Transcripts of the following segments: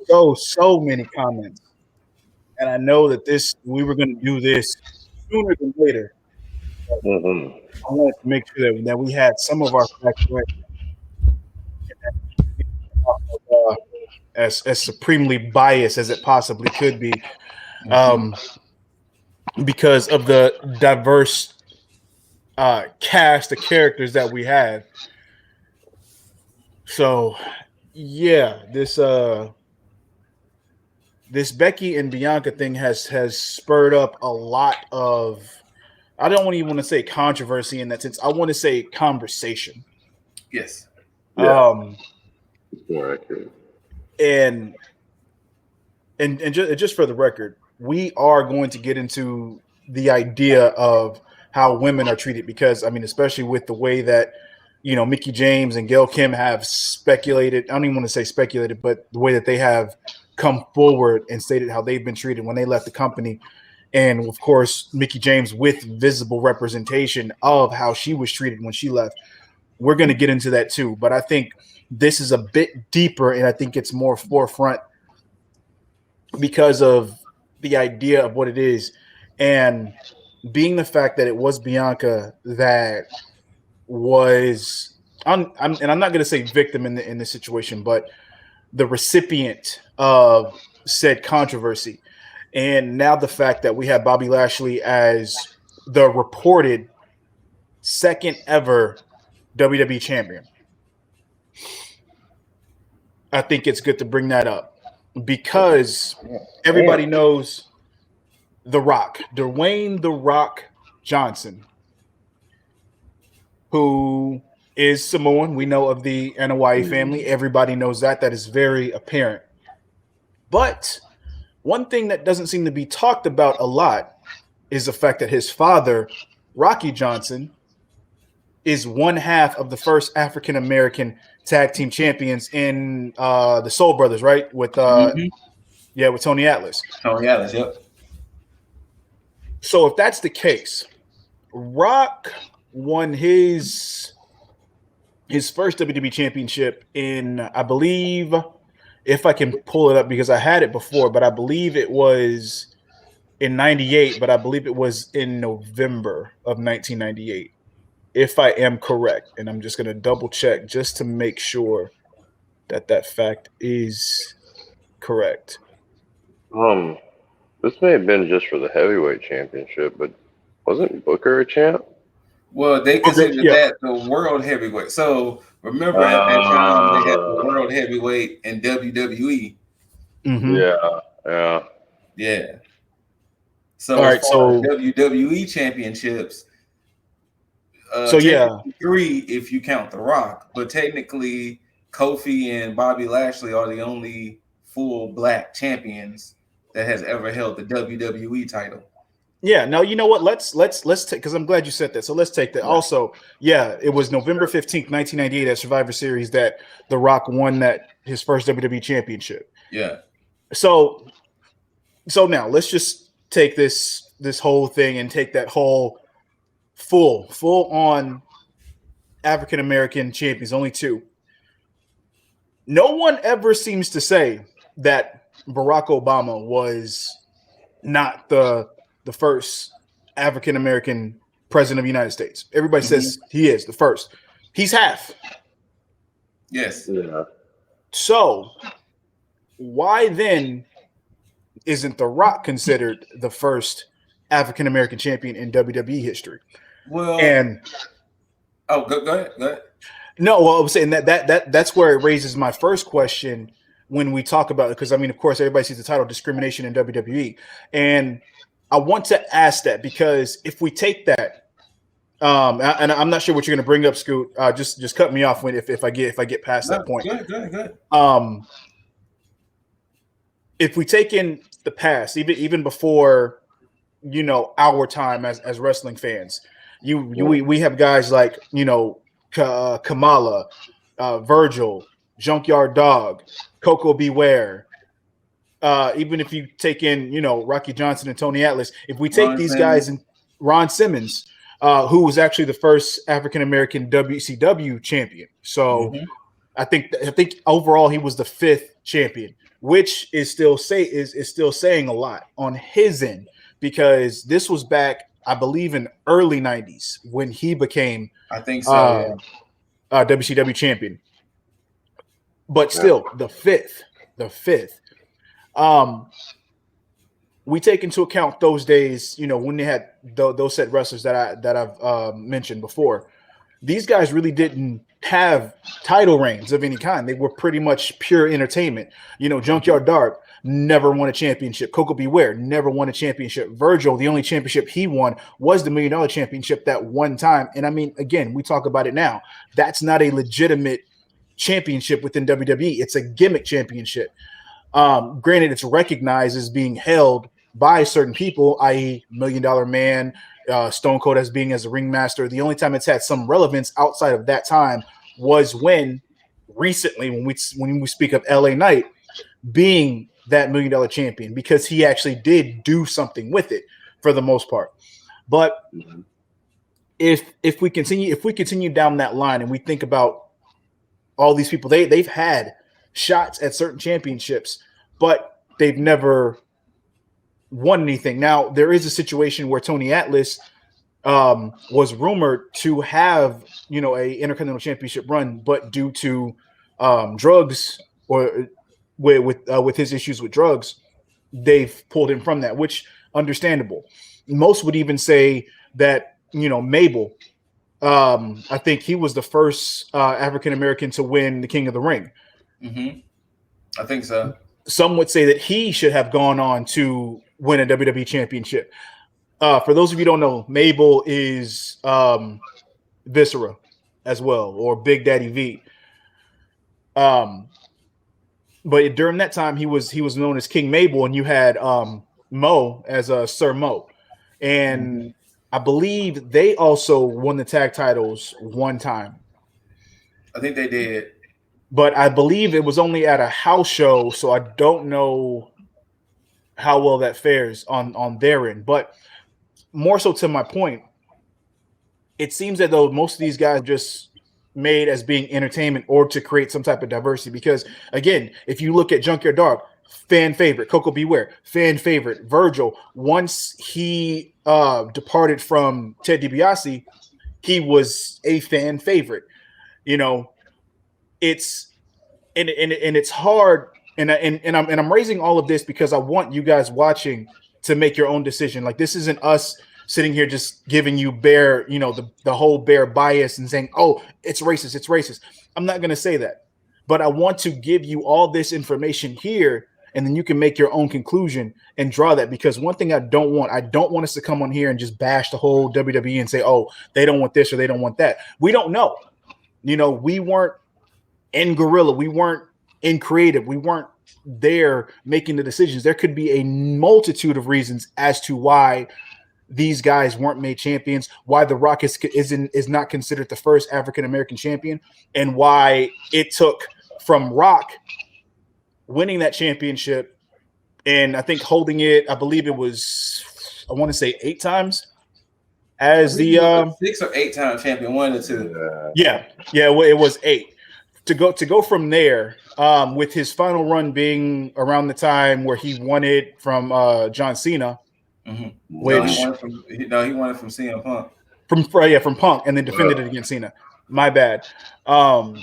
so many comments, and I know that we were going to do this sooner than later. Mm-hmm. I wanted to make sure that we had some of our facts right, uh, as supremely biased as it possibly could be, because of the diverse cast of characters that we have. So, yeah, this Becky and Bianca thing has spurred up a lot of, I don't even want to say controversy in that sense. I want to say conversation. Yes. Yeah. It's more accurate. And just for the record, we are going to get into the idea of how women are treated, because I mean, especially with the way that Mickie James and Gail Kim have speculated. I don't even want to say speculated, but the way that they have come forward and stated how they've been treated when they left the company. And of course, Mickie James with visible representation of how she was treated when she left. We're going to get into that too. But I think this is a bit deeper, and I think it's more forefront because of the idea of what it is, and being the fact that it was Bianca that was, and I'm not going to say victim in this situation, but the recipient of said controversy. And now the fact that we have Bobby Lashley as the reported second ever WWE champion. I think it's good to bring that up because everybody knows The Rock, Dwayne The Rock Johnson, who is Samoan. We know of the Anoa'i family. Everybody knows that. That is very apparent. But one thing that doesn't seem to be talked about a lot is the fact that his father, Rocky Johnson, is one half of the first African-American tag team champions in the Soul Brothers, right? With with Tony Atlas. Tony Atlas, yep. So if that's the case, Rock won his first WWE championship in, I believe, if I can pull it up because I had it before, but I believe it was in 98, but I believe it was in November of 1998, if I am correct. And I'm just going to double check just to make sure that fact is correct. This may have been just for the heavyweight championship, but wasn't Booker a champ? Well, they consider that the world heavyweight. So remember, at that time they had the world heavyweight in WWE. Mm-hmm. Yeah. So all right, so WWE championships. So yeah, 3 if you count The Rock, but technically Kofi and Bobby Lashley are the only full black champions that has ever held the WWE title. Yeah, no, you know what? Let's take, because I'm glad you said that. So let's take that. Right. Also, yeah, it was November 15th, 1998 at Survivor Series that The Rock won his first WWE championship. Yeah. So now let's just take this whole thing and take that whole full on African American champions, only 2. No one ever seems to say that Barack Obama was not the first African American president of the United States. Everybody says he is the first. He's half. Yes. Yeah. So why then isn't The Rock considered the first African American champion in WWE history? Well, and go ahead. No, well, I'm saying that's where it raises my first question when we talk about it, because I mean, of course, everybody sees the title "Discrimination" in WWE, and I want to ask that because if we take that, and I'm not sure what you're going to bring up, Scoot. Just cut me off if I get past that point. Good. If we take in the past, even before, our time as wrestling fans, we have guys like Kamala, Virgil, Junkyard Dog, Coco Beware. Even if you take in, Rocky Johnson and Tony Atlas, if we take these guys and Ron Simmons, who was actually the first African American WCW champion. So I think overall he was the 5th champion. which is still saying a lot on his end, because this was back, I believe, in early 90s when he became I think so. WCW champion. But still, the fifth. We take into account those days, when they had those set wrestlers that I've mentioned before. These guys really didn't have title reigns of any kind. They were pretty much pure entertainment. Junkyard Dog never won a championship. Coco Beware never won a championship. Virgil, the only championship he won was the $1 Million Championship that one time. And I mean, again, we talk about it now. That's not a legitimate championship within WWE. It's a gimmick championship. Granted, it's recognized as being held by certain people, i.e., $1 Million Man, Stone Cold as being as a ringmaster. The only time it's had some relevance outside of that time was recently when we speak of LA Knight being that $1 Million champion, because he actually did do something with it for the most part. But if we continue down that line and we think about all these people, they've had shots at certain championships, but they've never won anything. Now, there is a situation where Tony Atlas was rumored to have, a Intercontinental Championship run, but due to drugs or with his issues with drugs, they've pulled him from that, which understandable. Most would even say that, Mabel, I think he was the first African American to win the King of the Ring. Mm-hmm. I think so. Some would say that he should have gone on to win a WWE championship. For those of you who don't know, Mabel is Viscera as well, or Big Daddy V. But during that time, he was known as King Mabel, and you had Mo as Sir Mo, and I believe they also won the tag titles one time. I think they did. But I believe it was only at a house show, so I don't know how well that fares on their end. But more so to my point, it seems that though most of these guys just made as being entertainment or to create some type of diversity. Because again, if you look at Junkyard Dog, fan favorite, Coco Beware, fan favorite, Virgil, once he departed from Ted DiBiase, he was a fan favorite. It's and it's hard, and I'm raising all of this because I want you guys watching to make your own decision. Like, this isn't us sitting here just giving you bare, the whole bare bias and saying, oh, it's racist. I'm not going to say that, but I want to give you all this information here, and then you can make your own conclusion and draw that. Because one thing I don't want us to come on here and just bash the whole WWE and say, oh, they don't want this or they don't want that. We don't know. We weren't in Gorilla. We weren't in creative. We weren't there making the decisions. There could be a multitude of reasons as to why these guys weren't made champions, why The Rock is not considered the first African-American champion, and why it took from Rock winning that championship and I think holding it, I believe it was, I want to say 8 times as the 6 or 8 time champion, 1 or 2. Yeah, well, it was 8. To go from there, with his final run being around the time where he won it from John Cena, Mm-hmm. which he won it from CM Punk. From Punk, and then defended it against Cena. My bad. But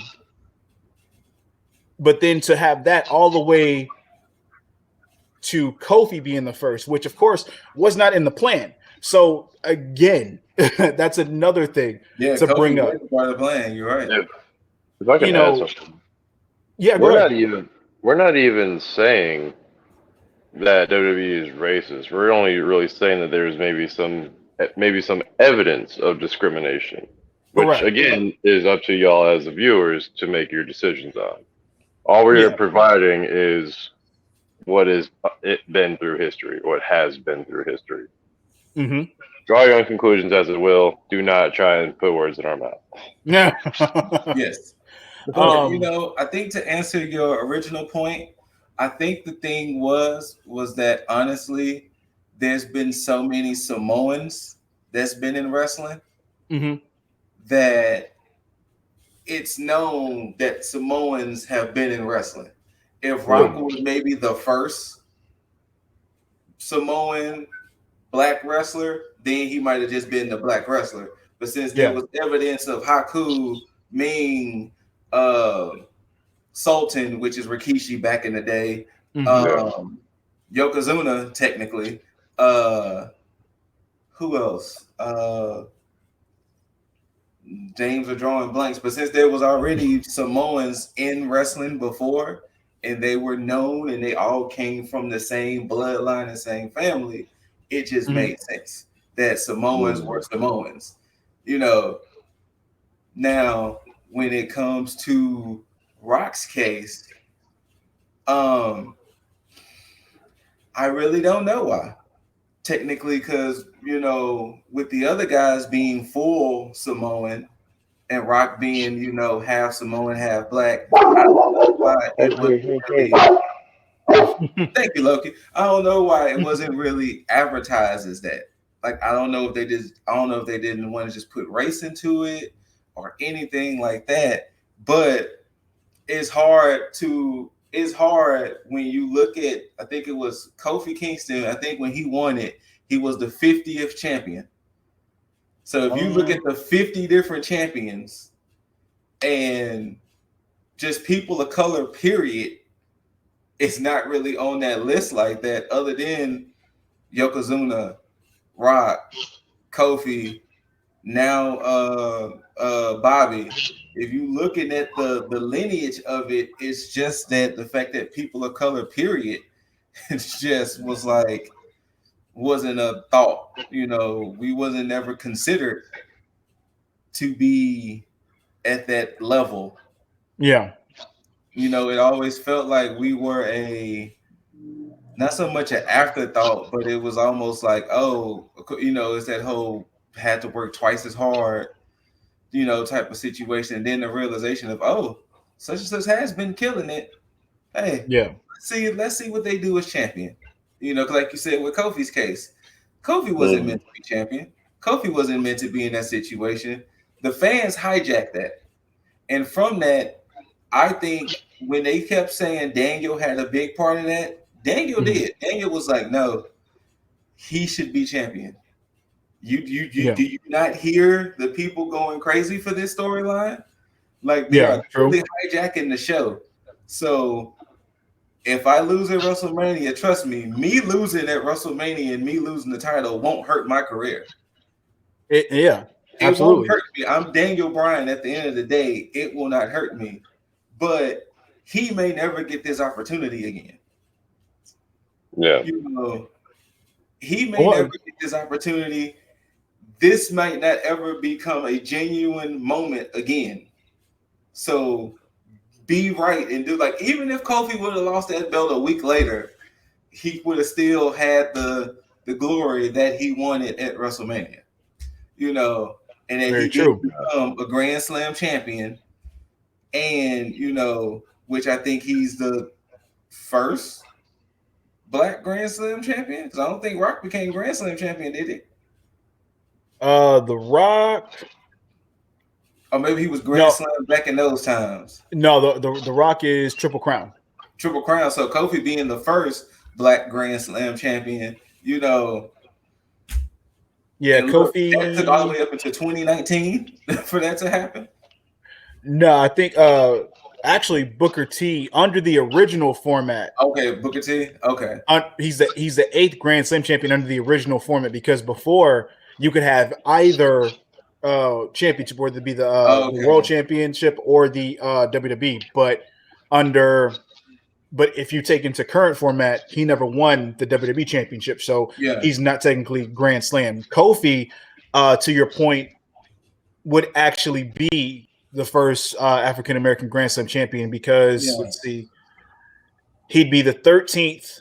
then to have that all the way to Kofi being the first, which of course was not in the plan. So again, that's another thing to Kofi bring up. Part of the plan. You're right. If I can add something. Yeah, we're not even saying that WWE is racist. We're only really saying that there's maybe some evidence of discrimination, which Correct. Again is up to y'all as the viewers to make your decisions on. All we are providing is what has been through history, what has been through history. Mm-hmm. Draw your own conclusions as it will. Do not try and put words in our mouth. Yeah. Yes. I think to answer your original point, I think the thing was that honestly, there's been so many Samoans that's been in wrestling that it's known that Samoans have been in wrestling. If Rock was maybe the first Samoan black wrestler, then he might have just been the black wrestler. But since there was evidence of Haku, Ming, Sultan, which is Rikishi back in the day, Yokozuna, technically, who else? James are drawing blanks, but since there was already Samoans in wrestling before, and they were known, and they all came from the same bloodline and same family, it just made sense that Samoans were Samoans. You know, now when it comes to Rock's case, I really don't know why. Technically, because you know, with the other guys being full Samoan and Rock being, you know, half Samoan, half black, I don't know why it wasn't really. Thank you, Loki. I don't know why it wasn't really advertised as that. Like, I don't know if they didn't want to just put race into it or anything like that. But it's hard when you look at, I think it was Kofi Kingston. I think when he won it, he was the 50th champion. So if you look at the 50 different champions and just people of color, period, it's not really on that list like that, other than Yokozuna, Rock, Kofi, now Bobby. If you looking at the lineage of it, it's just that the fact that people of color, period, it just wasn't a thought. You know, we wasn't ever considered to be at that level. Yeah. You know, it always felt like we were not so much an afterthought, but it was almost like, oh, you know, it's that whole had to work twice as hard, you know, type of situation. And then the realization of, oh, such and such has been killing it. Hey, let's see what they do as champion. You know, like you said with Kofi's case, Kofi wasn't meant to be champion. Kofi wasn't meant to be in that situation. The fans hijacked that. And from that, I think when they kept saying Daniel had a big part of that, Daniel did. Daniel was like, no, he should be champion. Do you not hear the people going crazy for this storyline? Like, they are truly hijacking the show. So if I lose at WrestleMania, trust me losing at WrestleMania and me losing the title won't hurt my career. Absolutely. It won't hurt me. I'm Daniel Bryan at the end of the day. It will not hurt me. But he may never get this opportunity again. Yeah. You know, he may never get this opportunity. This might not ever become a genuine moment again. So be right and do, like, even if Kofi would have lost that belt a week later, he would have still had the glory that he wanted at WrestleMania. You know, and that he did become a Grand Slam champion. And, you know, which I think he's the first black Grand Slam champion. Because I don't think Rock became Grand Slam champion, did he? The Rock. Or maybe he was Grand Slam back in those times. No, the Rock is Triple Crown. Triple Crown. So Kofi being the first black Grand Slam champion, you know. Yeah, Kofi. That took all the way up into 2019 for that to happen. No, I think actually Booker T under the original format. Okay, Booker T. Okay, he's the 8th Grand Slam champion under the original format, because before you could have either championship, whether it be the World Championship or the WWE, but if you take into current format, he never won the WWE Championship, so he's not technically Grand Slam. Kofi, to your point, would actually be the first African American Grand Slam champion, because let's see, he'd be the 13th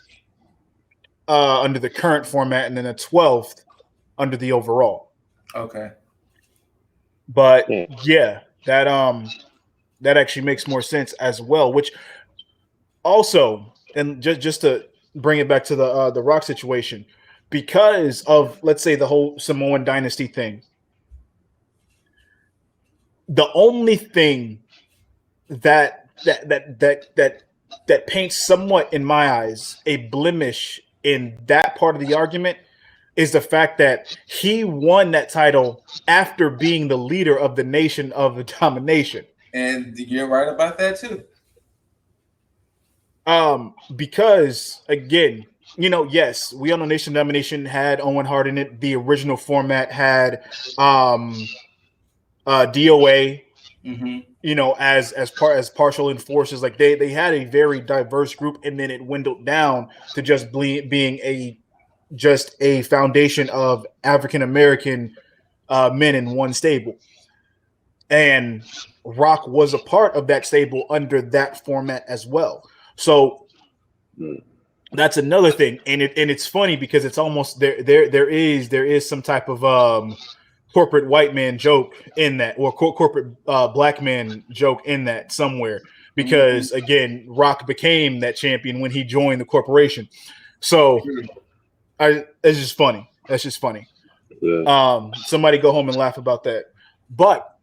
under the current format, and then the 12th under the overall. Okay, but that actually makes more sense as well. Which also, and just to bring it back to the Rock situation, because of, let's say, the whole Samoan dynasty thing. The only thing that that paints somewhat, in my eyes, a blemish in that part of the argument is the fact that he won that title after being the leader of the Nation of the Domination. And you're right about that too. Because again, yes, we on the Nation Domination had Owen Hart in it. The original format had DOA, as partial enforcers. Like they had a very diverse group, and then it dwindled down to just being a foundation of African American men in one stable. And Rock was a part of that stable under that format as well. So that's another thing, and it's funny because it's almost there is some type of corporate white man joke in that, or corporate black man joke in that somewhere, because again, Rock became that champion when he joined the corporation. So it's just funny. That's just funny. Yeah. Somebody go home and laugh about that. But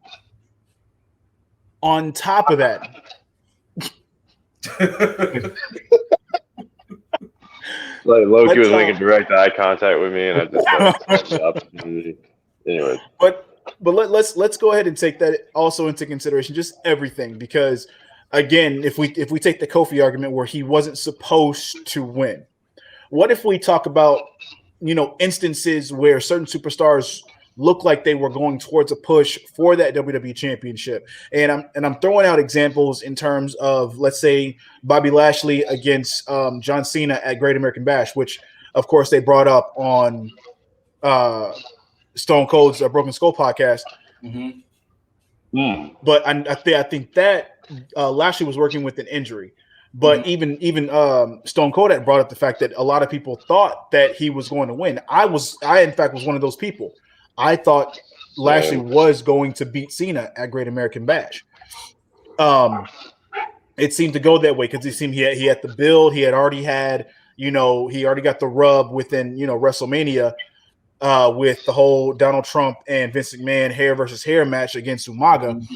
on top of that, like Loki was making direct eye contact with me, and I just the opportunity. Anyway, but let's go ahead and take that also into consideration, just everything, because again, if we take the Kofi argument where he wasn't supposed to win, what if we talk about instances where certain superstars look like they were going towards a push for that WWE championship? And I'm throwing out examples in terms of, let's say, Bobby Lashley against John Cena at Great American Bash, which of course they brought up on Stone Cold's Broken Skull podcast. But I think that Lashley was working with an injury. But even Stone Cold had brought up the fact that a lot of people thought that he was going to win. I in fact was one of those people. I thought Lashley was going to beat Cena at Great American Bash. It seemed to go that way because he had the build. He had already had, he already got the rub within, WrestleMania with the whole Donald Trump and Vince McMahon hair versus hair match against Umaga.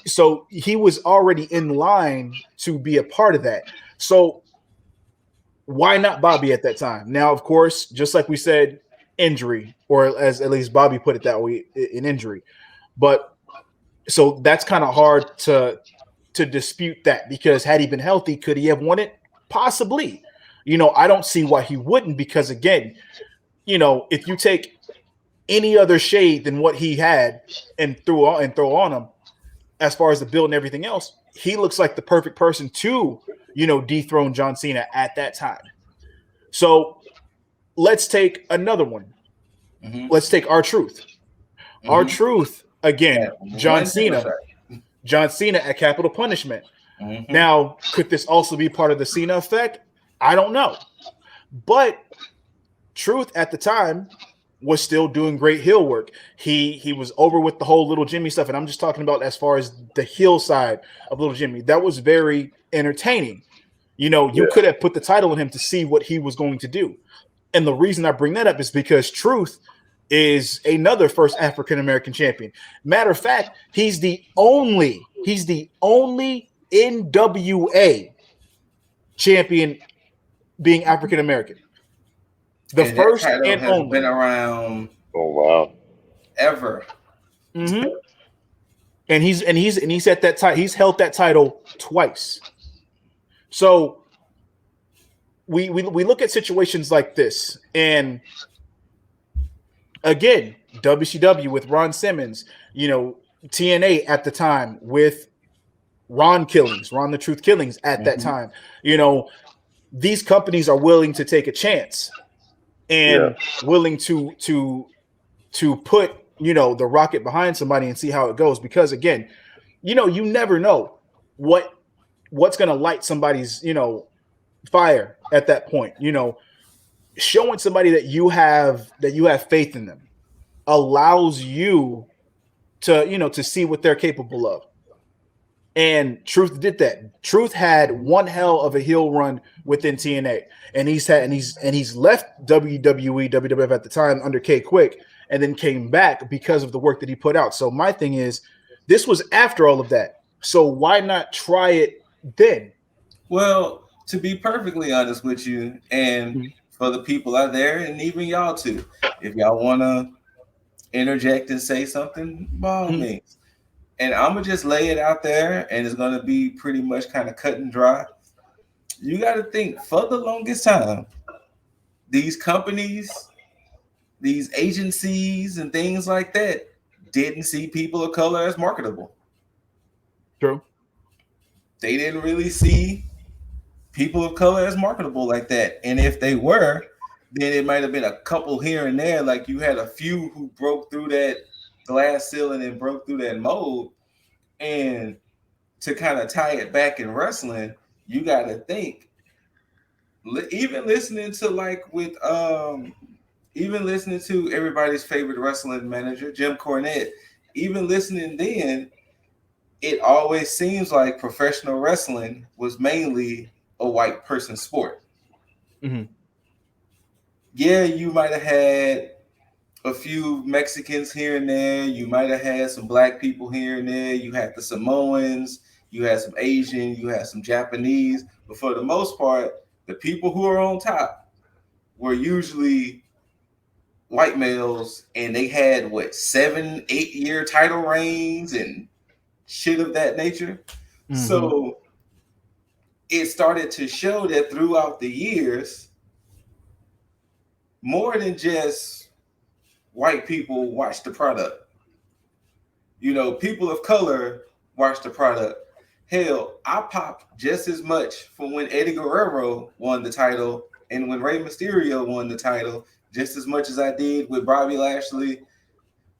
So he was already in line to be a part of that. So why not Bobby at that time? Now, of course, just like we said, injury, or as at least Bobby put it that way, an injury. But so that's kind of hard to dispute that, because had he been healthy, could he have won it? Possibly. I don't see why he wouldn't, because again, if you take any other shade than what he had and throw on him, as far as the build and everything else, he looks like the perfect person to, dethrone John Cena at that time. So let's take another one. Let's take R-Truth. R-Truth, again, John Cena at Capital Punishment. Now, could this also be part of the Cena effect? I don't know. But Truth at the time was still doing great heel work. He was over with the whole Little Jimmy stuff, and I'm just talking about as far as the heel side of Little Jimmy. That was very entertaining. You could have put the title on him to see what he was going to do. And the reason I bring that up is because Truth is another first African American champion. Matter of fact, he's the only NWA champion being African American. The first and only. Been around. Oh wow! Ever. And he's at that title. He's held that title twice. So we look at situations like this, and again, WCW with Ron Simmons, TNA at the time with Ron the Truth Killings at that time. These companies are willing to take a chance and willing to put the rocket behind somebody and see how it goes, because again, you never know what's going to light somebody's fire at that point. Showing somebody that you have faith in them allows you to see what they're capable of. And Truth did that. Truth had one hell of a heel run within TNA, and he's left WWE, WWF at the time under K Quick, and then came back because of the work that he put out. So my thing is, this was after all of that. So why not try it then? Well, to be perfectly honest with you, and for the people out there, and even y'all too, if y'all want to interject and say something, by all means. And I'm gonna just lay it out there, and it's gonna be pretty much kind of cut and dry. You got to think for the longest time, these companies, these agencies, and things like that didn't see people of color as marketable. True. They didn't really see people of color as marketable like that. And if they were, then it might have been a couple here and there. Like you had a few who broke through that glass ceiling and broke through that mold. And to kind of tie it back in wrestling, you got to think, even listening to even listening to everybody's favorite wrestling manager, Jim Cornette, even listening then, it always seems like professional wrestling was mainly a white person sport. Yeah, you might have had a few Mexicans here and there. You might have had some black people here and there. You had the Samoans, you had some Asian, you had some Japanese. But for the most part, the people who are on top were usually white males, and they had 7-8 year title reigns and shit of that nature. So it started to show that throughout the years, more than just white people watch the product. People of color watch the product. Hell, I popped just as much from when Eddie Guerrero won the title and when Rey Mysterio won the title, just as much as I did with Bobby Lashley.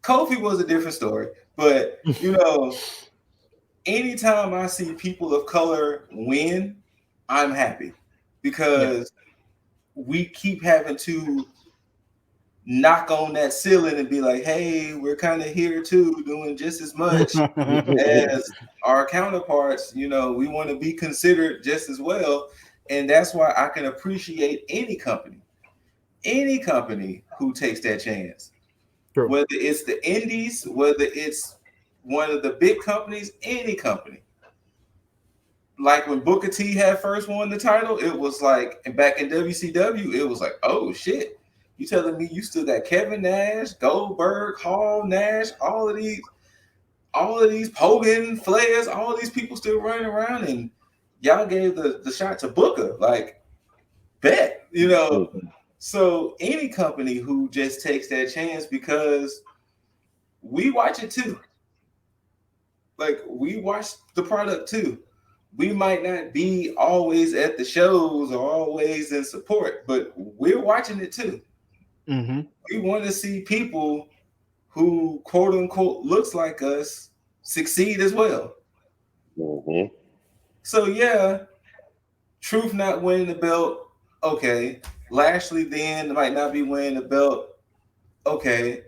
Kofi was a different story, but anytime I see people of color win, I'm happy because we keep having to knock on that ceiling and be like, hey, we're kind of here too, doing just as much as our counterparts. We want to be considered just as well. And that's why I can appreciate any company who takes that chance. True. Whether it's the indies, whether it's one of the big companies, any company. Like when Booker T had first won the title, it was like, and back in WCW, it was like, oh shit. You telling me you still got Kevin Nash, Goldberg, Hall, Nash, all of these Hogan, Flairs, all of these people still running around, and y'all gave the shot to Booker. Like, bet, So any company who just takes that chance, because we watch it too. Like, we watch the product too. We might not be always at the shows or always in support, but we're watching it too. We want to see people who, quote unquote, looks like us succeed as well. So yeah, Truth not winning the belt, okay. Lashley then might not be winning the belt, okay.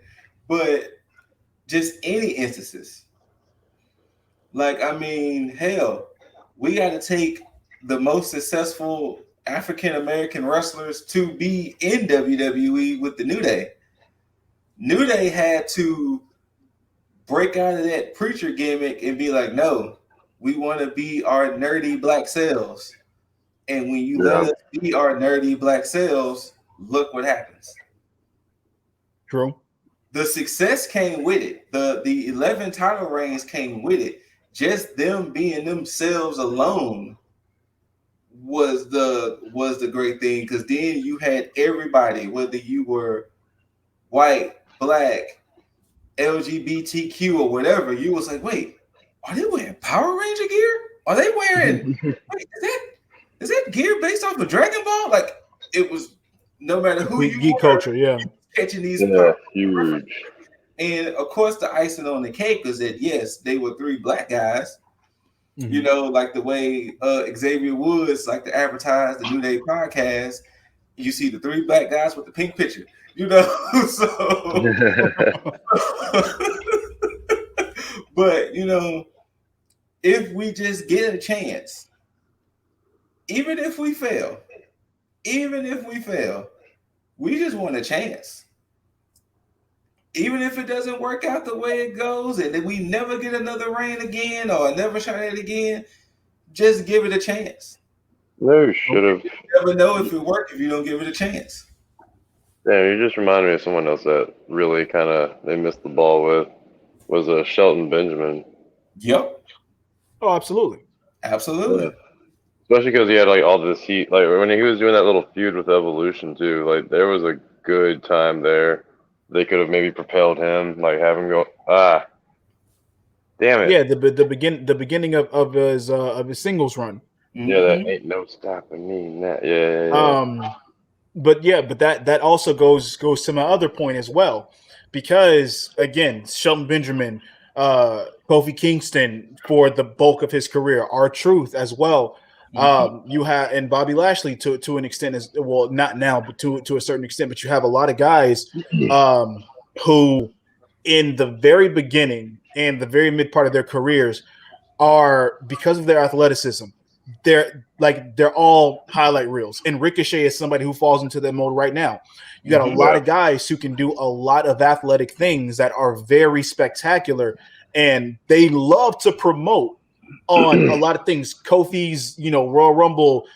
But just any instances. Like, I mean, hell, we got to take the most successful African-American wrestlers to be in WWE with the New Day. New Day had to break out of that preacher gimmick and be like, no, we want to be our nerdy black selves. And when you let us be our nerdy black selves, look what happens. True. The success came with it. The 11 title reigns came with it. Just them being themselves alone was the great thing, because then you had everybody, whether you were white, black, LGBTQ or whatever, you was like, wait, are they wearing Power Ranger gear? Are they wearing wait, is that gear based off of Dragon Ball? Like, it was, no matter who you geek were, culture, catching these huge. And of course, the icing on the cake was that yes, they were 3 black guys. Like the way Xavier Woods like to advertise the New Day podcast. You see the 3 black guys with the pink picture. So but if we just get a chance, even if we fail, we just want a chance. Even if it doesn't work out the way it goes, and then we never get another reign again or never shot it again, just give it a chance. No, should have. You never know if it worked if you don't give it a chance. Yeah, you just reminded me of someone else that really kind of they missed the ball with was Shelton Benjamin. Yep. Oh, absolutely. Absolutely. Yeah. Especially because he had like all this heat. Like when he was doing that little feud with Evolution too. Like there was a good time there. They could have maybe propelled him, like have him go. Damn it. Yeah, the beginning of his singles run. Yeah, that ain't no stopping me. Yeah. But that also goes to my other point as well, because again, Shelton Benjamin, Kofi Kingston for the bulk of his career, R-Truth as well. You have, and Bobby Lashley to an extent as well, not now, but to a certain extent. But you have a lot of guys who, in the very beginning and the very mid part of their careers, are, because of their athleticism, they're all highlight reels. And Ricochet is somebody who falls into that mode right now. You got a lot of guys who can do a lot of athletic things that are very spectacular, and they love to promote on a lot of things. Kofi's, Royal Rumble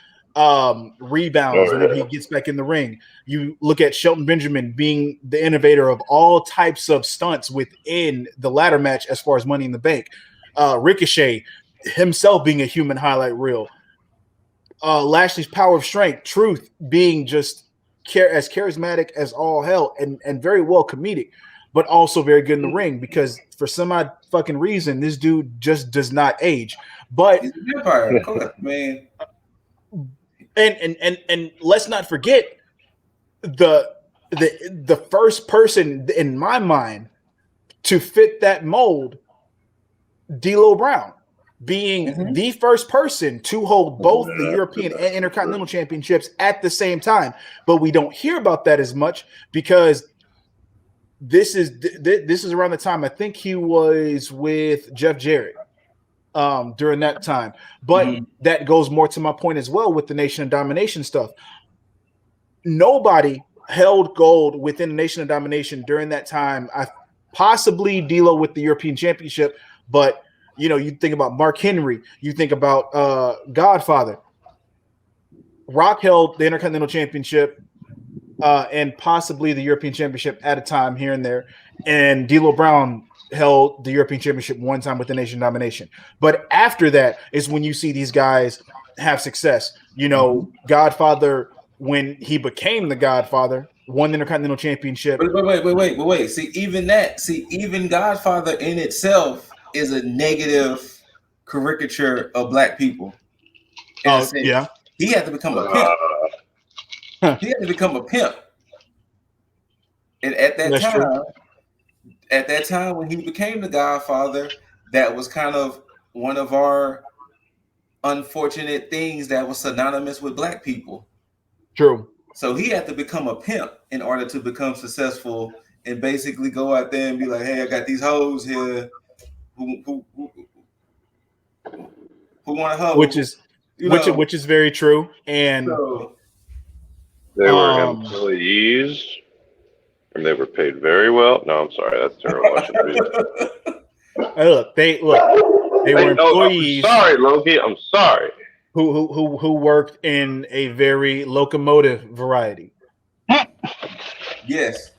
rebounds whenever he gets back in the ring. You look at Shelton Benjamin being the innovator of all types of stunts within the ladder match as far as Money in the Bank. Ricochet himself being a human highlight reel. Lashley's power of strength, Truth being just as charismatic as all hell and very well comedic, but also very good in the ring, because for some odd fucking reason, this dude just does not age. But he's a vampire, of course, man. And let's not forget the first person in my mind to fit that mold, D'Lo Brown, being the first person to hold both the European and Intercontinental Championships at the same time. But we don't hear about that as much, because this is around the time I think he was with Jeff Jarrett during that time. But that goes more to my point as well with the Nation of Domination stuff. Nobody held gold within the Nation of Domination during that time. Possibly D'Lo with the European Championship, but you think about Mark Henry, you think about Godfather. Rock held the Intercontinental Championship and possibly the European Championship at a time here and there, and D'Lo Brown held the European Championship one time with the Nation Domination. But after that is when you see these guys have success. Godfather, when he became the Godfather, won the Intercontinental Championship. Wait. See, even Godfather in itself is a negative caricature of black people. Yeah. He had to become a pimp. He had to become a pimp. And at that time when he became the Godfather, that was kind of one of our unfortunate things that was synonymous with black people. True. So he had to become a pimp in order to become successful and basically go out there and be like, hey, I got these hoes here who want to hug, which is very true. And so, they were employees and they were paid very well. No, I'm sorry, that's terrible. I look, they were employees. I'm sorry, Loki. I'm sorry. Who worked in a very locomotive variety. Yes.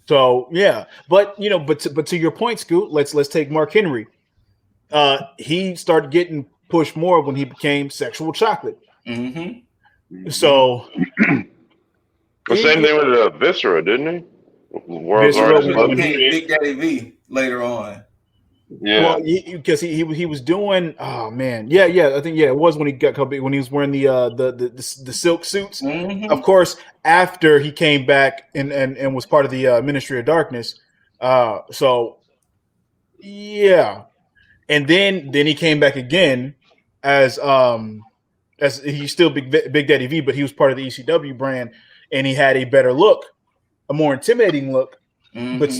So yeah, but to your point, Scoot, let's take Mark Henry. He started getting pushed more when he became Sexual Chocolate. So the same thing with Viscera, didn't he? Viscera became Big Daddy V later on. Yeah, well, because he was doing. Oh man, yeah. I think it was when he got when he was wearing the silk suits. Of course, after he came back and was part of the Ministry of Darkness. So yeah, and then he came back again as he's still Big Daddy V, but he was part of the ECW brand, and he had a better look, a more intimidating look. But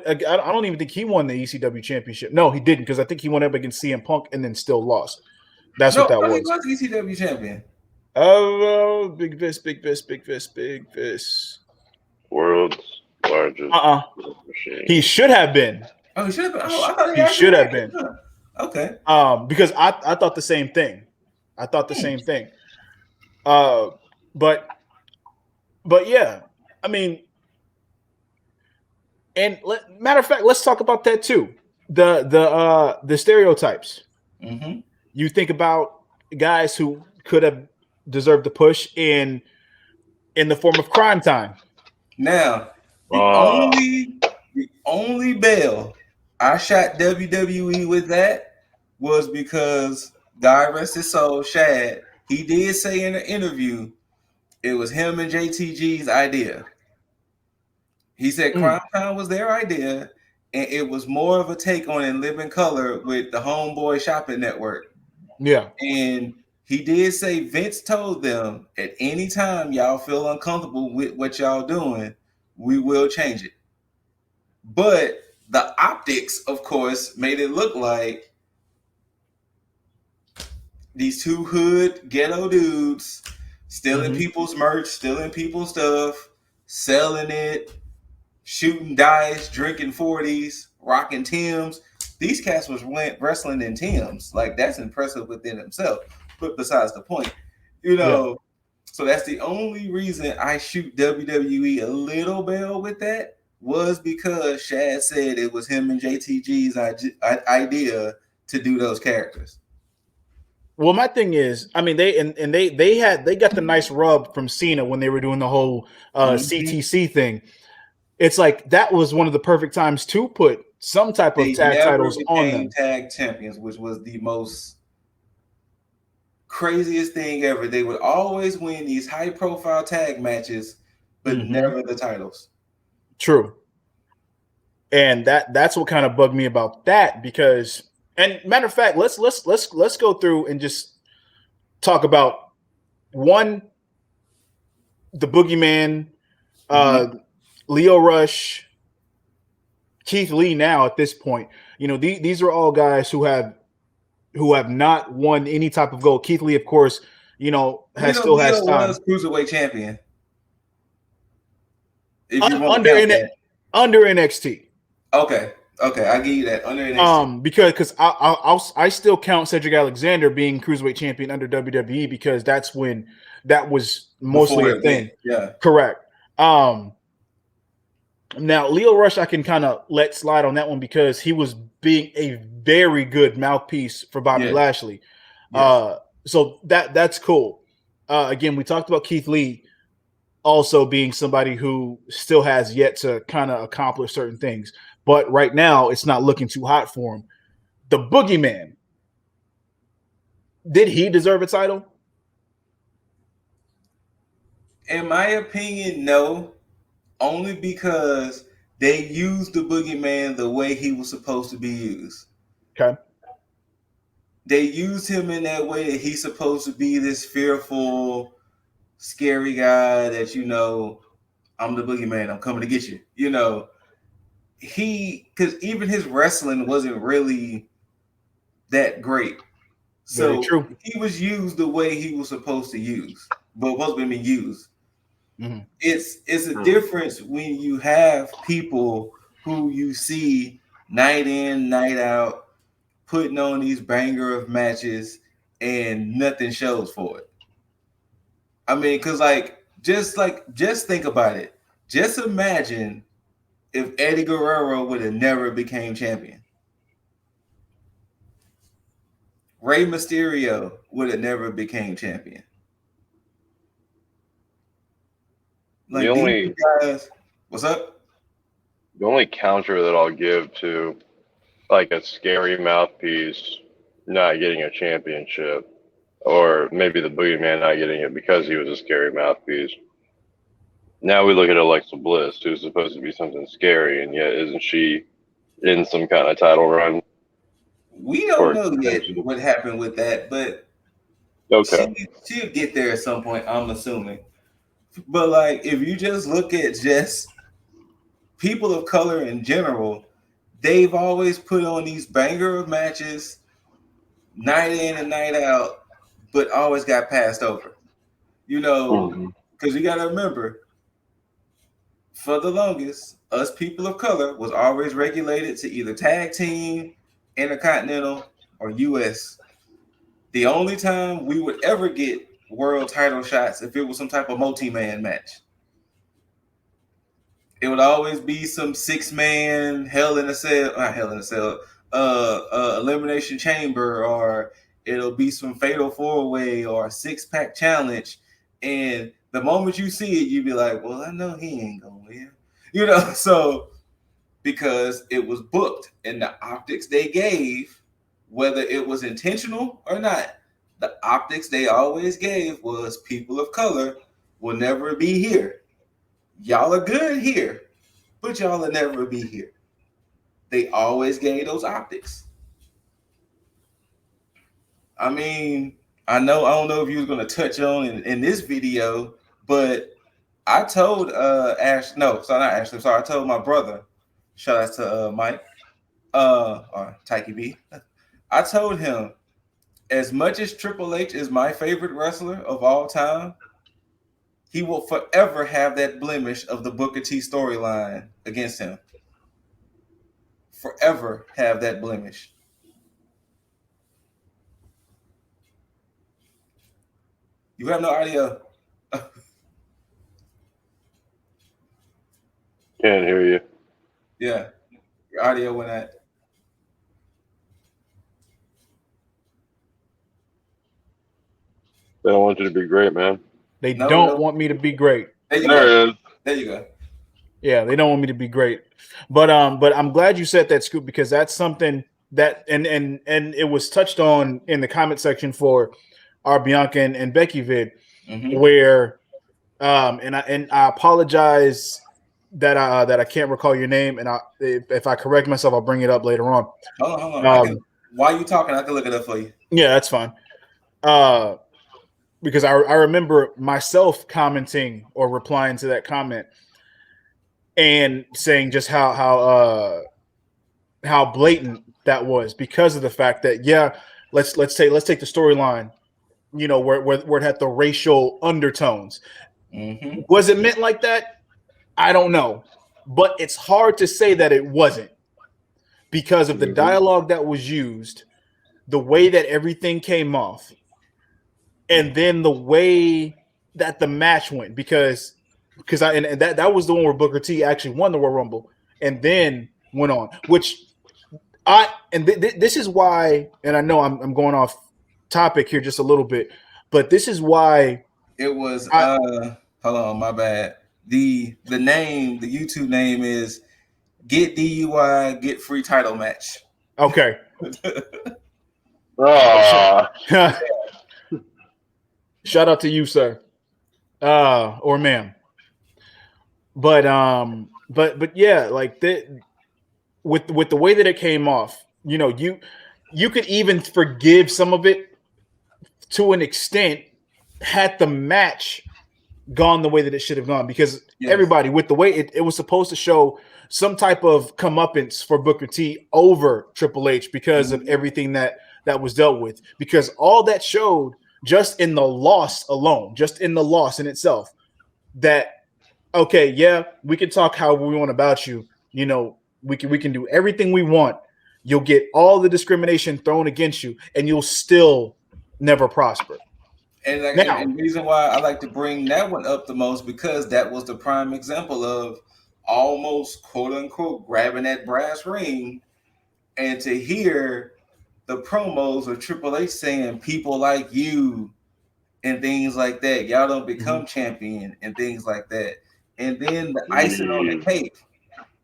I don't even think he won the ECW championship. No, he didn't, because I think he went up against CM Punk and then still lost. That's what that was. He was ECW champion. Oh, Big Vis. World's largest machine. He should have been. Oh, he should have been. Oh, I thought he should have been. Okay. Because I thought the same thing. But yeah, I mean, and matter of fact, let's talk about that too. The stereotypes. Mm-hmm. You think about guys who could have deserved the push in the form of Crime Time. Now, the Oh, only bell I shot WWE with that was because God rest his soul, Shad. He did say in an interview it was him and JTG's idea. He said Crime Time was their idea, and it was more of a take on In Living Color with the Homeboy Shopping Network. Yeah. And he did say Vince told them at any time y'all feel uncomfortable with what y'all doing, we will change it. But the optics, of course, made it look like these two hood ghetto dudes stealing people's merch, stealing people's stuff, selling it, shooting dice, drinking 40s, rocking Timbs. These cats was wrestling in Timbs. Like, that's impressive within himself. But besides the point, so that's the only reason I shoot WWE a little bell with that was because Shad said it was him and JTG's idea to do those characters. Well, my thing is, I mean, they got the nice rub from Cena when they were doing the whole CTC thing. It's like that was one of the perfect times to put some type of tag titles on them. Tag champions, which was the most craziest thing ever. They would always win these high-profile tag matches, but never the titles. True. And that's what kind of bugged me about that because, and matter of fact, let's go through and just talk about one, the Boogeyman, Leo Rush, Keith Lee. Now at this point, these are all guys who have not won any type of gold. Keith Lee, of course, Leo has time. Was cruiserweight champion. If you want under NXT. Okay, I give you that under NXT. Because I still count Cedric Alexander being cruiserweight champion under WWE because that's when that was mostly a thing. Yeah, correct. Now Leo Rush, I can kind of let slide on that one because he was being a very good mouthpiece for Bobby Lashley. Yes. So that's cool. Again, we talked about Keith Lee also being somebody who still has yet to kind of accomplish certain things. But right now, it's not looking too hot for him. The Boogeyman, did he deserve a title? In my opinion, no. Only because they used the Boogeyman the way he was supposed to be used. Okay. They used him in that way that he's supposed to be this fearful, scary guy that, I'm the Boogeyman, I'm coming to get you. Because even his wrestling wasn't really that great. So very true. He was used the way he was supposed to use, but wasn't being used. Mm-hmm. It's a difference when you have people who you see night in, night out, putting on these banger of matches and nothing shows for it. I mean, because just think about it. Just imagine if Eddie Guerrero would have never became champion. Rey Mysterio would have never became champion. Like these guys, what's up? The only counter that I'll give to like a scary mouthpiece not getting a championship, or maybe the Boogeyman not getting it because he was a scary mouthpiece. Now we look at Alexa Bliss, who's supposed to be something scary, and yet isn't she in some kind of title run? We don't know yet what happened with that, but she'll get there at some point, I'm assuming. But if you just look at just people of color in general, they've always put on these banger of matches night in and night out, but always got passed over. Because you got to remember, for the longest, us people of color was always regulated to either tag team, Intercontinental, or US. The only time we would ever get world title shots if it was some type of multi-man match. It would always be some 6-man elimination chamber, or it'll be some fatal 4-way or 6-pack challenge. And the moment you see it, you be like, well, I know he ain't gonna win. So because it was booked and the optics they gave, whether it was intentional or not, the optics they always gave was people of color will never be here. Y'all are good here, but y'all will never be here. They always gave those optics. I mean, I don't know if you was going to touch on in this video, but I told I told my brother, shout out to Mike, or Tyke B. I told him, as much as Triple H is my favorite wrestler of all time, he will forever have that blemish of the Booker T storyline against him. Forever have that blemish. You have no audio. Can't hear you. Yeah, your audio went out. They don't want you to be great, man. They don't want me to be great. There you go. Yeah, they don't want me to be great. But I'm glad you said that, Scoop, because that's something that and it was touched on in the comment section for our Bianca and Becky vid, where and I apologize that I can't recall your name, and if I correct myself, I'll bring it up later on. Hold on. While you talking, I can look it up for you. Yeah, that's fine. Because I remember myself commenting or replying to that comment and saying just how blatant that was, because of the fact that let's take the storyline, where it had the racial undertones. Was it meant like that? I don't know, but it's hard to say that it wasn't, because of the dialogue that was used, the way that everything came off, and then the way that the match went, because that was the one where Booker T actually won the Royal Rumble and then went on, which this is why, and I know I'm going off topic here just a little bit, but this is why it was hold on, my bad. The YouTube name is Get DUI, Get Free Title Match. Okay. Shout out to you, sir, or ma'am. But yeah, like with the way that it came off, you could even forgive some of it to an extent had the match gone the way that it should have gone, because everybody, with the way it was supposed to show some type of comeuppance for Booker T over Triple H because of everything that was dealt with, because all that showed, just in the loss alone, just in the loss in itself, that okay, yeah, we can talk however we want about you, we can do everything we want, you'll get all the discrimination thrown against you, and you'll still never prosper. And the reason why I like to bring that one up the most, because that was the prime example of almost quote unquote grabbing that brass ring, and to hear the promos of Triple H saying people like you and things like that, y'all don't become champion and things like that. And then the icing on the cake,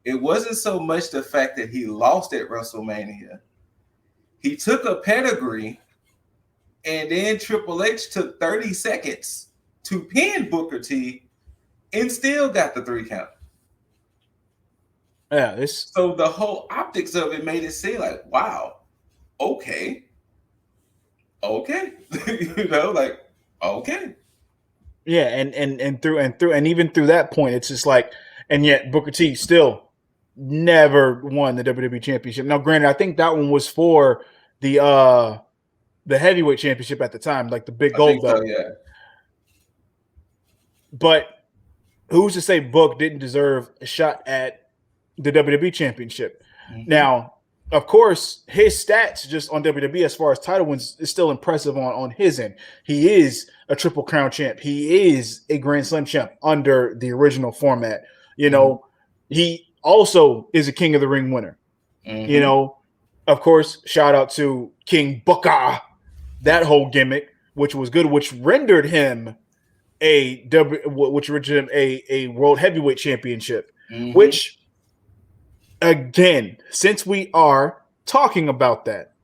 it wasn't so much the fact that he lost at WrestleMania. He took a pedigree, and then Triple H took 30 seconds to pin Booker T and still got the 3 count. Yeah, so the whole optics of it made it seem like, wow, okay. Okay. Okay. Yeah, and even through that point, it's just like, and yet Booker T still never won the WWE Championship. Now, granted, I think that one was for the heavyweight championship at the time, like the big gold belt. So, yeah. But who's to say Book didn't deserve a shot at the WWE Championship? Now, of course, his stats just on WWE as far as title wins is still impressive on his end. He is a Triple Crown champ. He is a Grand Slam champ under the original format. You know, he also is a King of the Ring winner. You know, of course, shout out to King Booker, that whole gimmick, which was good, which rendered him a world heavyweight championship, which, again, since we are talking about that,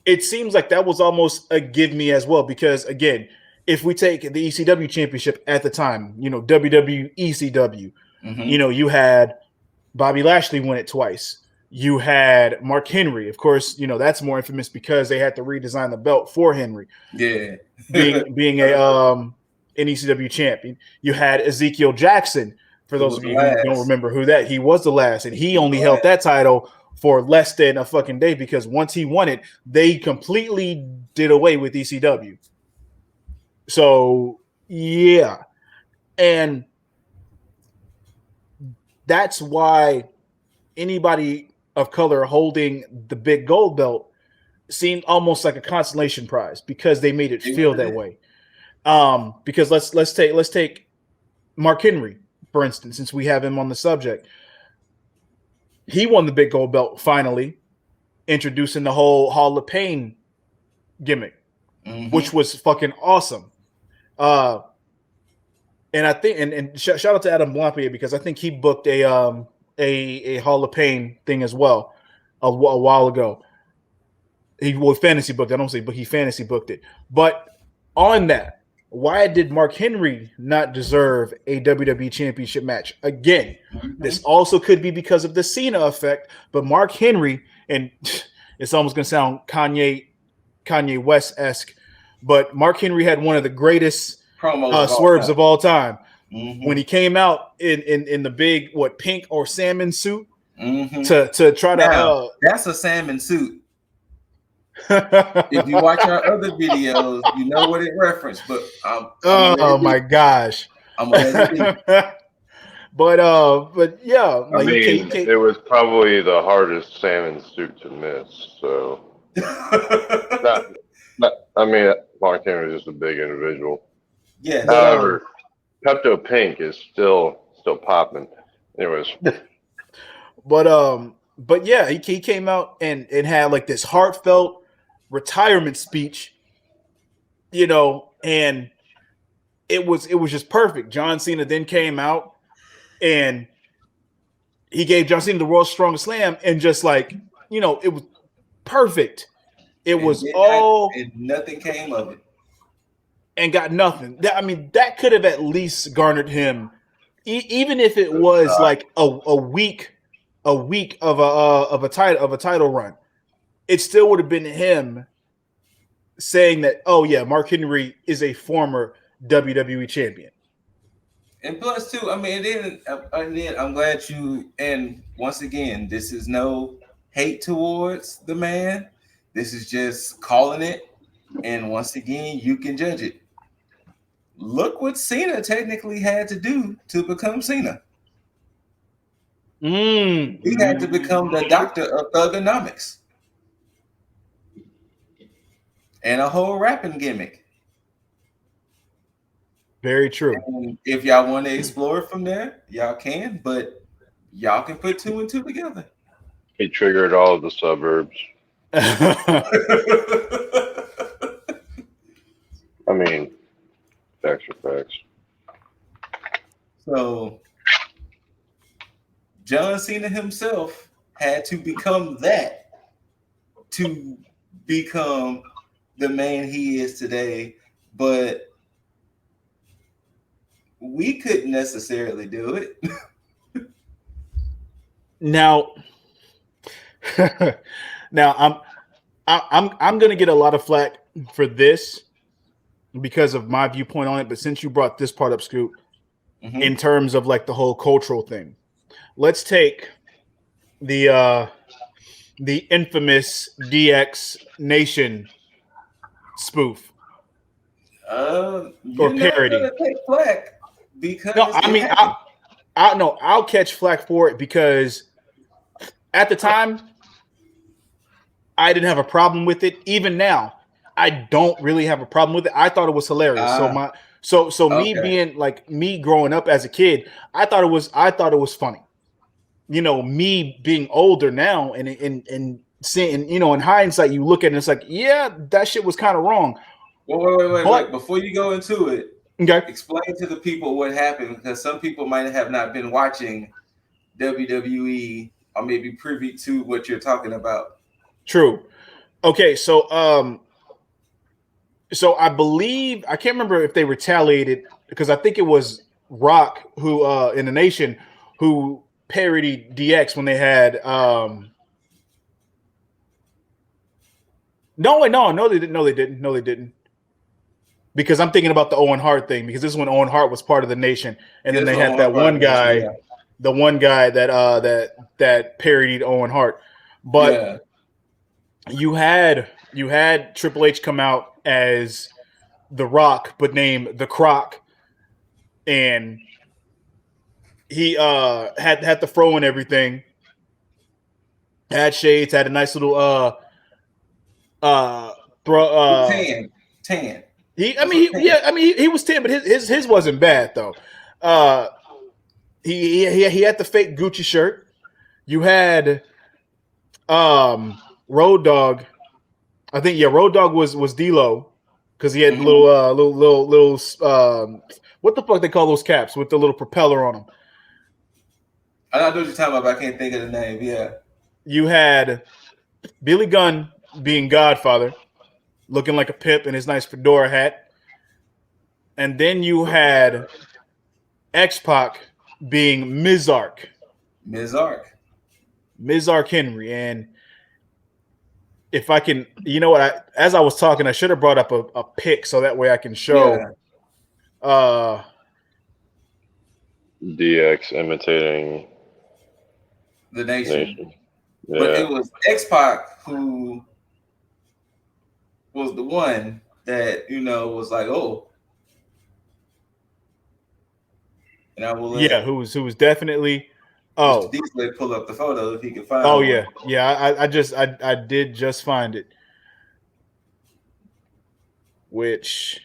it seems like that was almost a give me as well, because again, if we take the ECW championship at the time, you know, WWE ECW, you know, you had Bobby Lashley win it twice. You had Mark Henry. Of course, you know, that's more infamous because they had to redesign the belt for Henry. Yeah. being a an ECW champion. You had Ezekiel Jackson. For those of you who don't remember who that, he was the last, and he only held that title for less than a fucking day, because once he won it, they completely did away with ECW. So yeah, and that's why anybody of color holding the big gold belt seemed almost like a consolation prize, because they made it feel that way. Because let's take Mark Henry, for instance, since we have him on the subject. He won the big gold belt finally, introducing the whole Hall of Pain gimmick, which was fucking awesome. And I think, and shout out to Adam Blampier, because I think he booked a Hall of Pain thing as well a while ago. He fantasy booked. I don't say, but he fantasy booked it. But on that, why did Mark Henry not deserve a WWE Championship match? Again, this also could be because of the Cena effect, but Mark Henry, and it's almost going to sound Kanye West-esque, but Mark Henry had one of the greatest swerves of all time. When he came out in the big, pink or salmon suit to try to... that's a salmon suit. If you watch our other videos, you know what it referenced. But my gosh, I'm gonna but yeah, I mean, it was probably the hardest salmon suit to miss. So, I mean, Mark Henry is just a big individual. Yeah. However, Pepto Pink is still popping. Anyways, but yeah, he came out and had like this heartfelt retirement speech, you know, and it was just perfect. John Cena then came out and he gave John Cena the world's strongest slam, and just like, you know, it was perfect. It was all, and nothing came of it, and got nothing. I mean, that could have at least garnered him, even if it was like a week of a title run. It still would have been him saying that, oh yeah, Mark Henry is a former WWE champion. And plus, too, I mean, then I'm glad you. And once again, this is no hate towards the man. This is just calling it. And once again, you can judge it. Look what Cena technically had to do to become Cena. He had to become the doctor of thugonomics. And a whole rapping gimmick. Very true. And if y'all want to explore it from there, y'all can, but y'all can put 2 and 2 together. He triggered all of the suburbs. I mean, facts are facts. So John Cena himself had to become that to become the man he is today, but we couldn't necessarily do it. Now I'm gonna get a lot of flack for this because of my viewpoint on it, but since you brought this part up, Scoot, in terms of like the whole cultural thing, let's take the infamous DX Nation spoof You're or parody. not gonna take flack because no, I mean, I'll catch flack for it because at the time, I didn't have a problem with it. Even now, I don't really have a problem with it. I thought it was hilarious. Me being like me growing up as a kid, I thought it was funny. You know, me being older now and seeing, you know, in hindsight, you look at it and it's like, yeah, that shit was kind of wrong. Wait. Before you go into it, okay, explain to the people what happened, because some people might have not been watching WWE or maybe privy to what you're talking about. True. Okay, so I believe, I can't remember if they retaliated, because I think it was Rock who in the Nation who parodied DX when they had no they didn't, because I'm thinking about the Owen Hart thing, because this is when Owen Hart was part of the Nation, and then they had that one guy, the one guy that parodied Owen Hart. But you had Triple H come out as The Rock, but named The Croc, and he had the fro and everything, had shades, had a nice little tan. He was tan, but his wasn't bad though. He had the fake Gucci shirt. You had Road Dogg. I think Road Dogg was D-Lo, because he had little what the fuck they call those caps with the little propeller on them. I know what you're talking about, but I can't think of the name. Yeah. You had Billy Gunn being Godfather, looking like a pimp in his nice fedora hat. And then you had X-Pac being Mizark Henry. And if I can, you know what, as I was talking, I should have brought up a pic so that way I can show DX imitating the Nation. Yeah. But it was X-Pac who was the one that, you know, was like, oh. And I will who was definitely Mr. Diesel pull up the photo if he can find one. I did just find it. Which,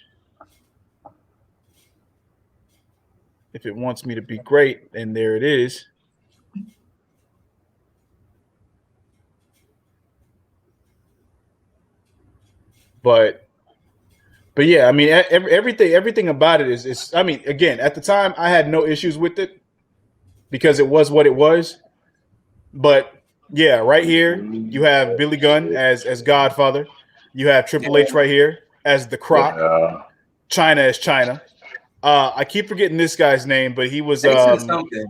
if it wants me to be great, and there it is. But yeah, I mean, everything about it is. I mean, again, at the time, I had no issues with it because it was what it was. But yeah, right here you have Billy Gunn as Godfather. You have Triple H right here as the Croc. China as China. I keep forgetting this guy's name, but he was Jason something.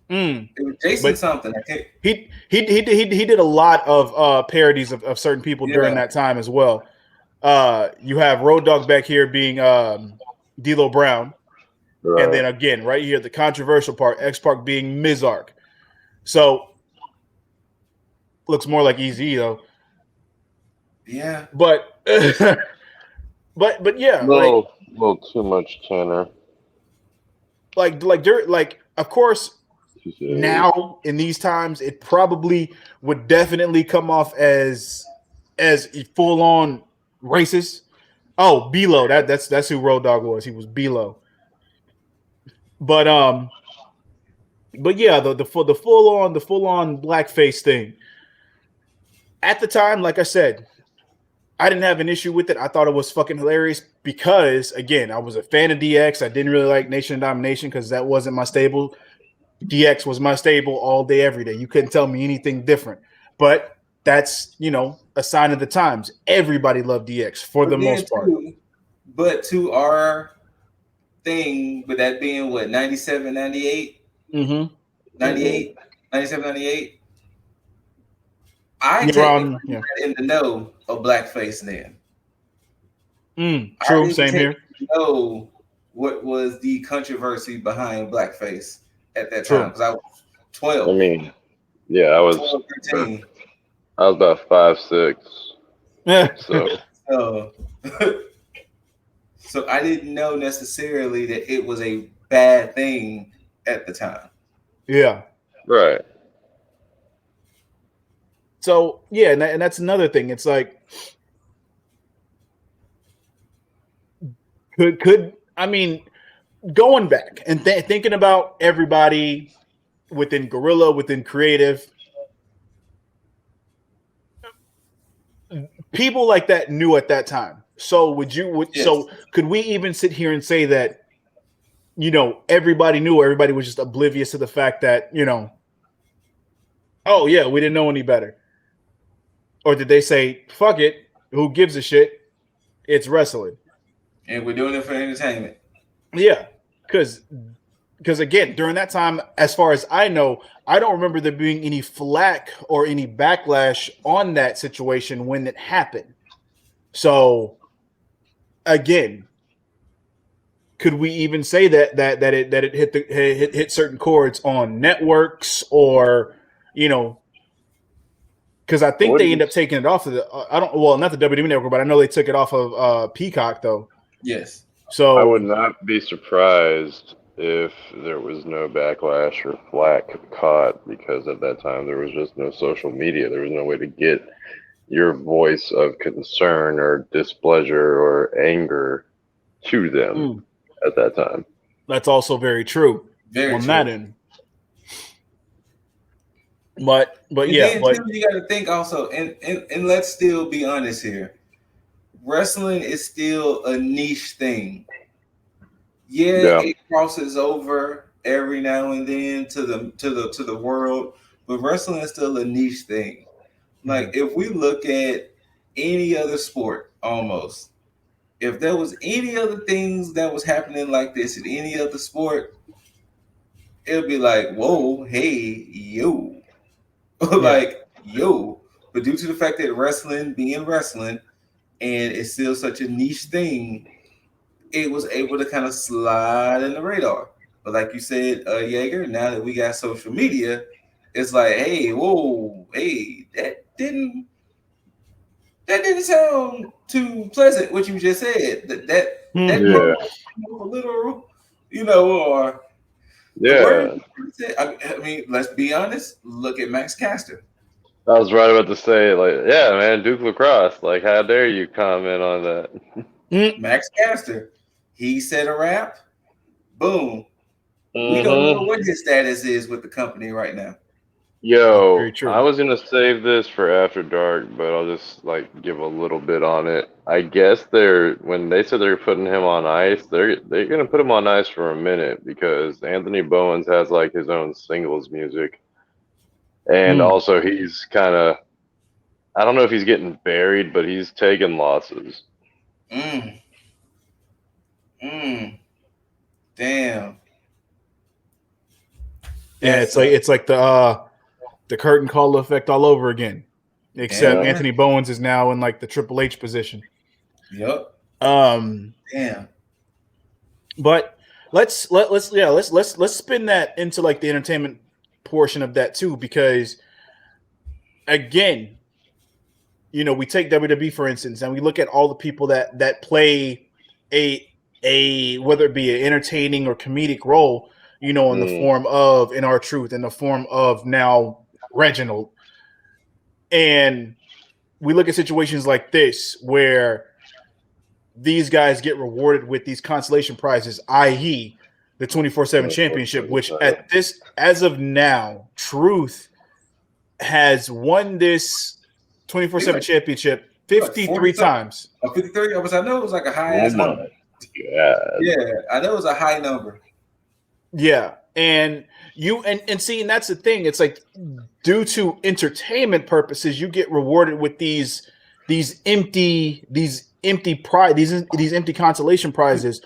It was Jason something. He did a lot of parodies of certain people during that time as well. You have Road Dogg back here being D'Lo Brown, and then again right here the controversial part, X-Pac being Mizark. So looks more like Easy though. Yeah, but yeah, little too much Tanner. Like of course. Now in these times, it probably would definitely come off as full on racist. Oh, B-Lo, that's who Road Dogg was. He was B-Lo. But yeah, the full on blackface thing. At the time, like I said, I didn't have an issue with it. I thought it was fucking hilarious because, again, I was a fan of DX. I didn't really like Nation of Domination because that wasn't my stable. DX was my stable all day, every day. You couldn't tell me anything different. But that's, you know, a sign of the times. Everybody loved DX for the most part. But to our thing, with that being what, 97, 98? 98, 97, 98? I technically in the know of blackface then. True, same here. Know what was the controversy behind blackface at that time, because I was 12. I mean, yeah, I was 12, 13. I was about 5'6". So I didn't know necessarily that it was a bad thing at the time. Yeah. Right. So yeah, and that's another thing. It's like could I mean going back and thinking about everybody within Gorilla, within creative, people like that knew at that time. So so could we even sit here and say that, everybody knew, everybody was just oblivious to the fact that, oh yeah, we didn't know any better? Or did they say, fuck it, who gives a shit? It's wrestling. And we're doing it for entertainment. Yeah. Because again, during that time, as far as I know, I don't remember there being any flack or any backlash on that situation when it happened. So again, could we even say that it hit certain chords on networks, or because I think they end up taking it off of not the WWE network, but I know they took it off of Peacock though. Yes. So I would not be surprised if there was no backlash or flack caught, because at that time there was just no social media. There was no way to get your voice of concern or displeasure or anger to them at that time. That's also very true. Very true. That end. But yeah, but you got to think also, and let's still be honest here. Wrestling is still a niche thing. Yeah, it crosses over every now and then to the world, but wrestling is still a niche thing. Like if we look at any other sport, almost, if there was any other things that was happening like this in any other sport, it'll be like, whoa, hey, yo. Like, yo. But due to the fact that wrestling being wrestling and it's still such a niche thing, it was able to kind of slide in the radar. But like you said, Jaeger, now that we got social media, it's like, hey, whoa, hey, that didn't sound too pleasant, what you just said. That a little, or I mean, let's be honest. Look at Max Caster. I was right about to say, like, yeah, man, Duke Lacrosse. Like, how dare you comment on that? Max Caster, he said a rap. Boom. We don't know what his status is with the company right now. Yo, I was gonna save this for after dark, but I'll just give a little bit on it. I guess when they said they're putting him on ice, they're gonna put him on ice for a minute, because Anthony Bowens has his own singles music, and also he's kind of, I don't know if he's getting buried, but he's taking losses. Damn. Yeah, it's like the curtain call effect all over again, except Anthony Bowens is now in the Triple H position. Yep. Damn. But let's spin that into the entertainment portion of that too, because again, we take WWE for instance, and we look at all the people that play a whether it be an entertaining or comedic role, in the form of in R-Truth, in the form of now Reginald. And we look at situations like this where these guys get rewarded with these consolation prizes, i.e. the 24/7 championship, which as of now, Truth has won this 24/7 championship 53 times. 53? I know it was a high ass number. Yeah, I know it was a high number. Yeah. And see, and that's the thing. It's due to entertainment purposes, you get rewarded with these empty consolation prizes.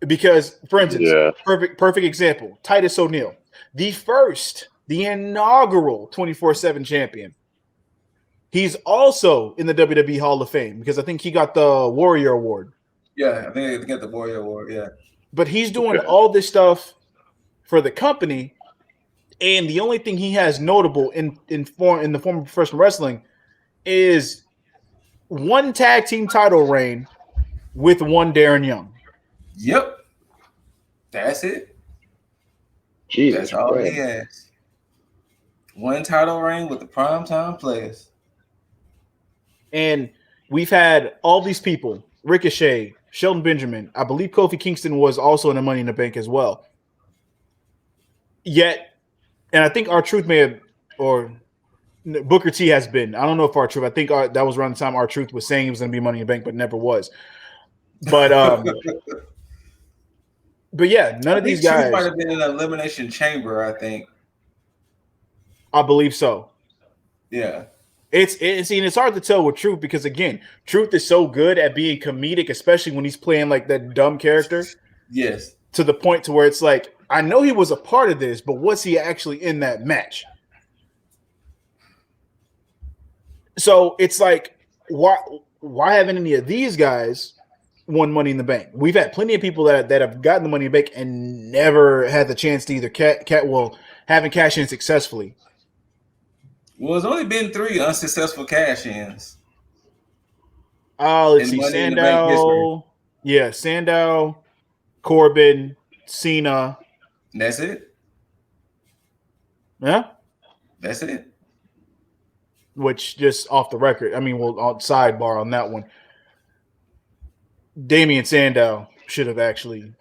Because for instance, perfect example, Titus O'Neil, the inaugural 24/7 champion. He's also in the WWE Hall of Fame because I think he got the Warrior Award. Yeah, I think he got the Warrior Award. Yeah. But he's doing all this stuff for the company, and the only thing he has notable in the form of professional wrestling is one tag team title reign with one Darren Young. Yep, that's it. Jesus, that's all he has. One title reign with the primetime players. And we've had all these people, Ricochet, Shelton Benjamin. I believe Kofi Kingston was also in the Money in the Bank as well. Yet, and I think R-Truth may have, or Booker T has been. I don't know if R-Truth. I think that was around the time R-Truth was saying he was going to be Money in the Bank, but never was. But but yeah, none of these guys might have been in an elimination chamber. I think. I believe so. Yeah. It's hard to tell with Truth because again, Truth is so good at being comedic, especially when he's playing like that dumb character. Yes. To the point to where it's like, I know he was a part of this, but was he actually in that match? So it's like, why haven't any of these guys won Money in the Bank? We've had plenty of people that have gotten the Money in the Bank and never had the chance to either haven't cashed in successfully. Well, it's only been 3 unsuccessful cash-ins. Let's see, Sandow. Yeah, Sandow, Corbin, Cena. And that's it. Yeah? That's it. Which, just off the record, I mean, we'll sidebar on that one. Damian Sandow should have actually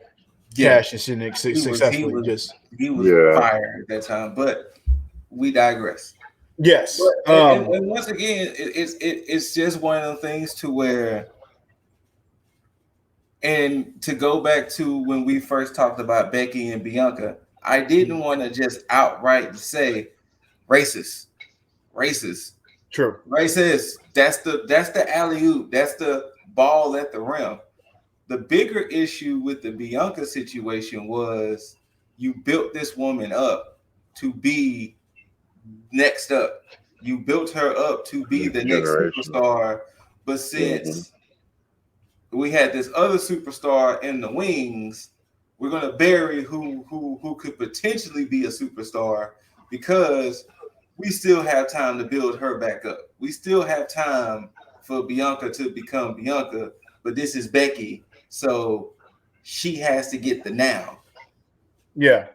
cashed in successfully. He was fired at that time, but we digress. Yes. And once again, it's just one of those things to where, and to go back to when we first talked about Becky and Bianca, I didn't want to just outright say racist. True. Racist. That's the alley-oop. That's the ball at the rim. The bigger issue with the Bianca situation was you built this woman up to be next up. You built her up to be the next superstar, but since we had this other superstar in the wings, we're gonna bury who could potentially be a superstar because we still have time to build her back up. We still have time for Bianca to become Bianca, but this is Becky, so she has to get the now. Yeah.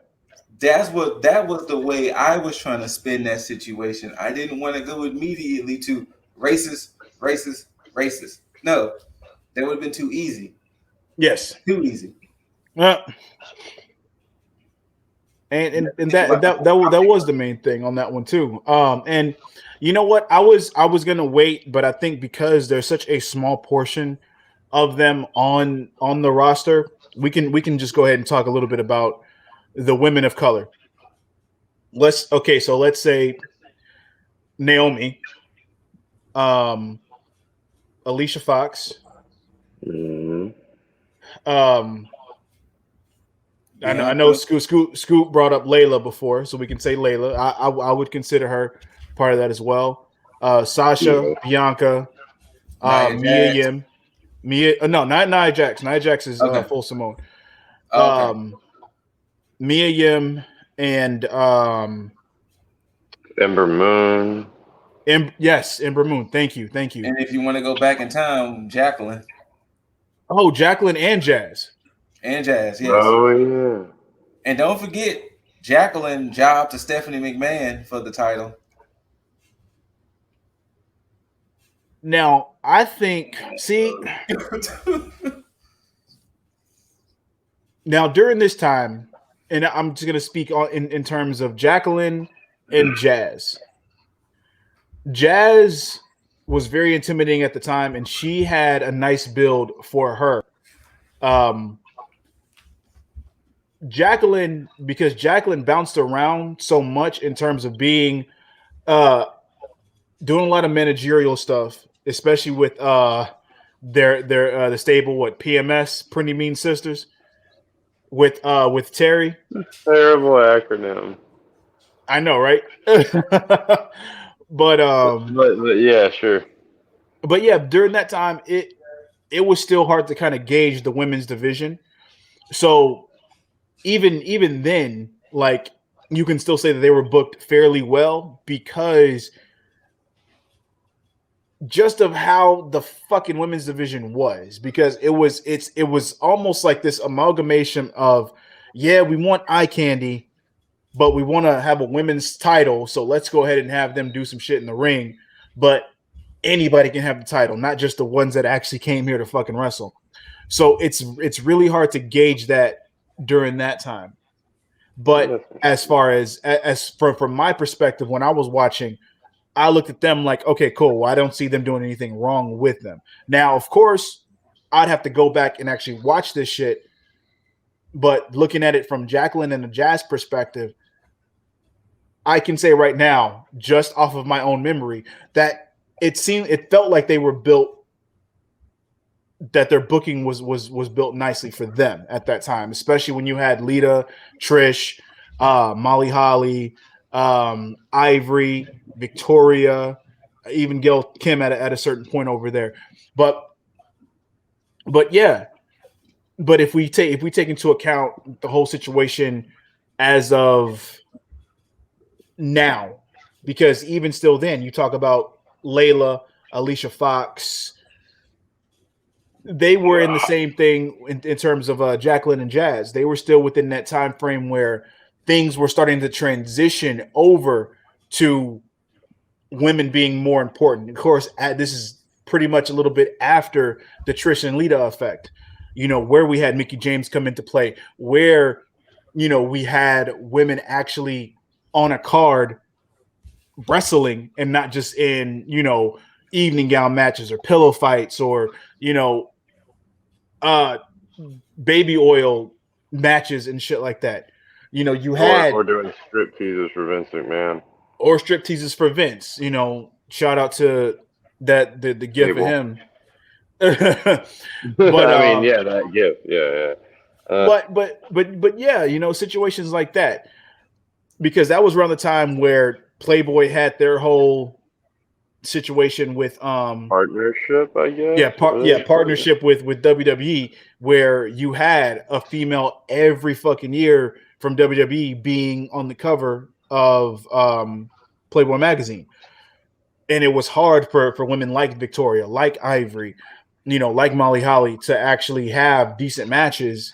That was the way I was trying to spin that situation. I didn't want to go immediately to racist. No, that would have been too easy. Yes. Too easy. And that was the main thing on that one too. And you know what? I was gonna wait, but I think because there's such a small portion of them on the roster, we can just go ahead and talk a little bit about the women of color. Let's say Naomi, Alicia Fox, I know Scoot brought up Layla before, so we can say Layla. I would consider her part of that as well. Sasha, Bianca, Mia Yim. No, not Nia Jax. Nia Jax is full Simone. Mia Yim and Ember Moon. Yes, Ember Moon. Thank you. And if you want to go back in time, Jacqueline. Oh, Jacqueline and Jazz. Yes. Oh yeah. And don't forget Jacqueline job to Stephanie McMahon for the title. Now, I think, now during this time, and I'm just going to speak in terms of Jacqueline and Jazz. Jazz was very intimidating at the time, and she had a nice build for her. Jacqueline, because Jacqueline bounced around so much in terms of being doing a lot of managerial stuff, especially with the stable, PMS, Pretty Mean Sisters, with Terry. Terrible acronym. I know, right? but yeah, sure. But yeah, during that time, it was still hard to kind of gauge the women's division. So even then, like, you can still say that they were booked fairly well because just of how the fucking women's division was, because it was almost like this amalgamation of, yeah, we want eye candy, but we want to have a women's title, so let's go ahead and have them do some shit in the ring. But anybody can have the title, not just the ones that actually came here to fucking wrestle. So it's really hard to gauge that during that time. But as far as from my perspective, when I was watching, I looked at them like, okay, cool. Well, I don't see them doing anything wrong with them. Now, of course, I'd have to go back and actually watch this shit. But looking at it from Jacqueline and the Jazz perspective, I can say right now, just off of my own memory, that it felt like they were built, that their booking was built nicely for them at that time, especially when you had Lita, Trish, Molly Holly, Ivory, Victoria, even Gail Kim at a certain point over there. But yeah, but if we take into account the whole situation as of now, because even still then, you talk about Layla, Alicia Fox, they were in the same thing in terms of Jacqueline and Jazz. They were still within that time frame where things were starting to transition over to women being more important. Of course, this is pretty much a little bit after the Trish and Lita effect, where we had Mickie James come into play, where, we had women actually on a card wrestling and not just in, evening gown matches or pillow fights or, baby oil matches and shit like that. You had or doing strip teasers for Vince McMahon. Or strip teasers for Vince. Shout out to the gift for him. But I mean, yeah, that gift, yeah. But yeah, situations like that, because that was around the time where Playboy had their whole situation with partnership, I guess. Partnership with WWE, where you had a female every fucking year from WWE being on the cover of Playboy magazine. And it was hard for women like Victoria, like Ivory, like Molly Holly, to actually have decent matches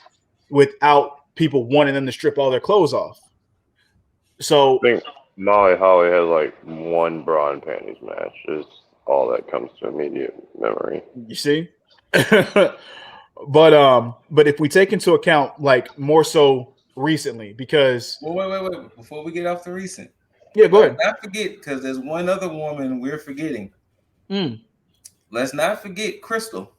without people wanting them to strip all their clothes off. So I think Molly Holly has like one bra and panties match is all that comes to immediate memory. You see? But if we take into account like more so recently, because wait, before we get off the recent. Yeah, go ahead. Not forget, because there's one other woman we're forgetting. Let's not forget Crystal.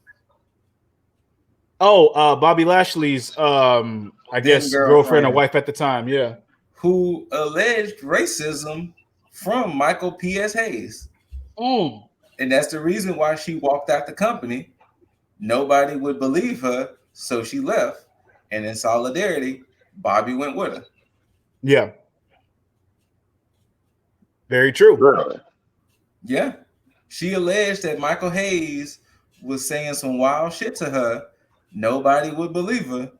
Oh, Bobby Lashley's I guess girlfriend or wife at the time, yeah. Who alleged racism from Michael P.S. Hayes. And that's the reason why she walked out the company. Nobody would believe her, so she left. And in solidarity, Bobby went with her. Yeah. Very true. Really? Yeah. She alleged that Michael Hayes was saying some wild shit to her. Nobody would believe her.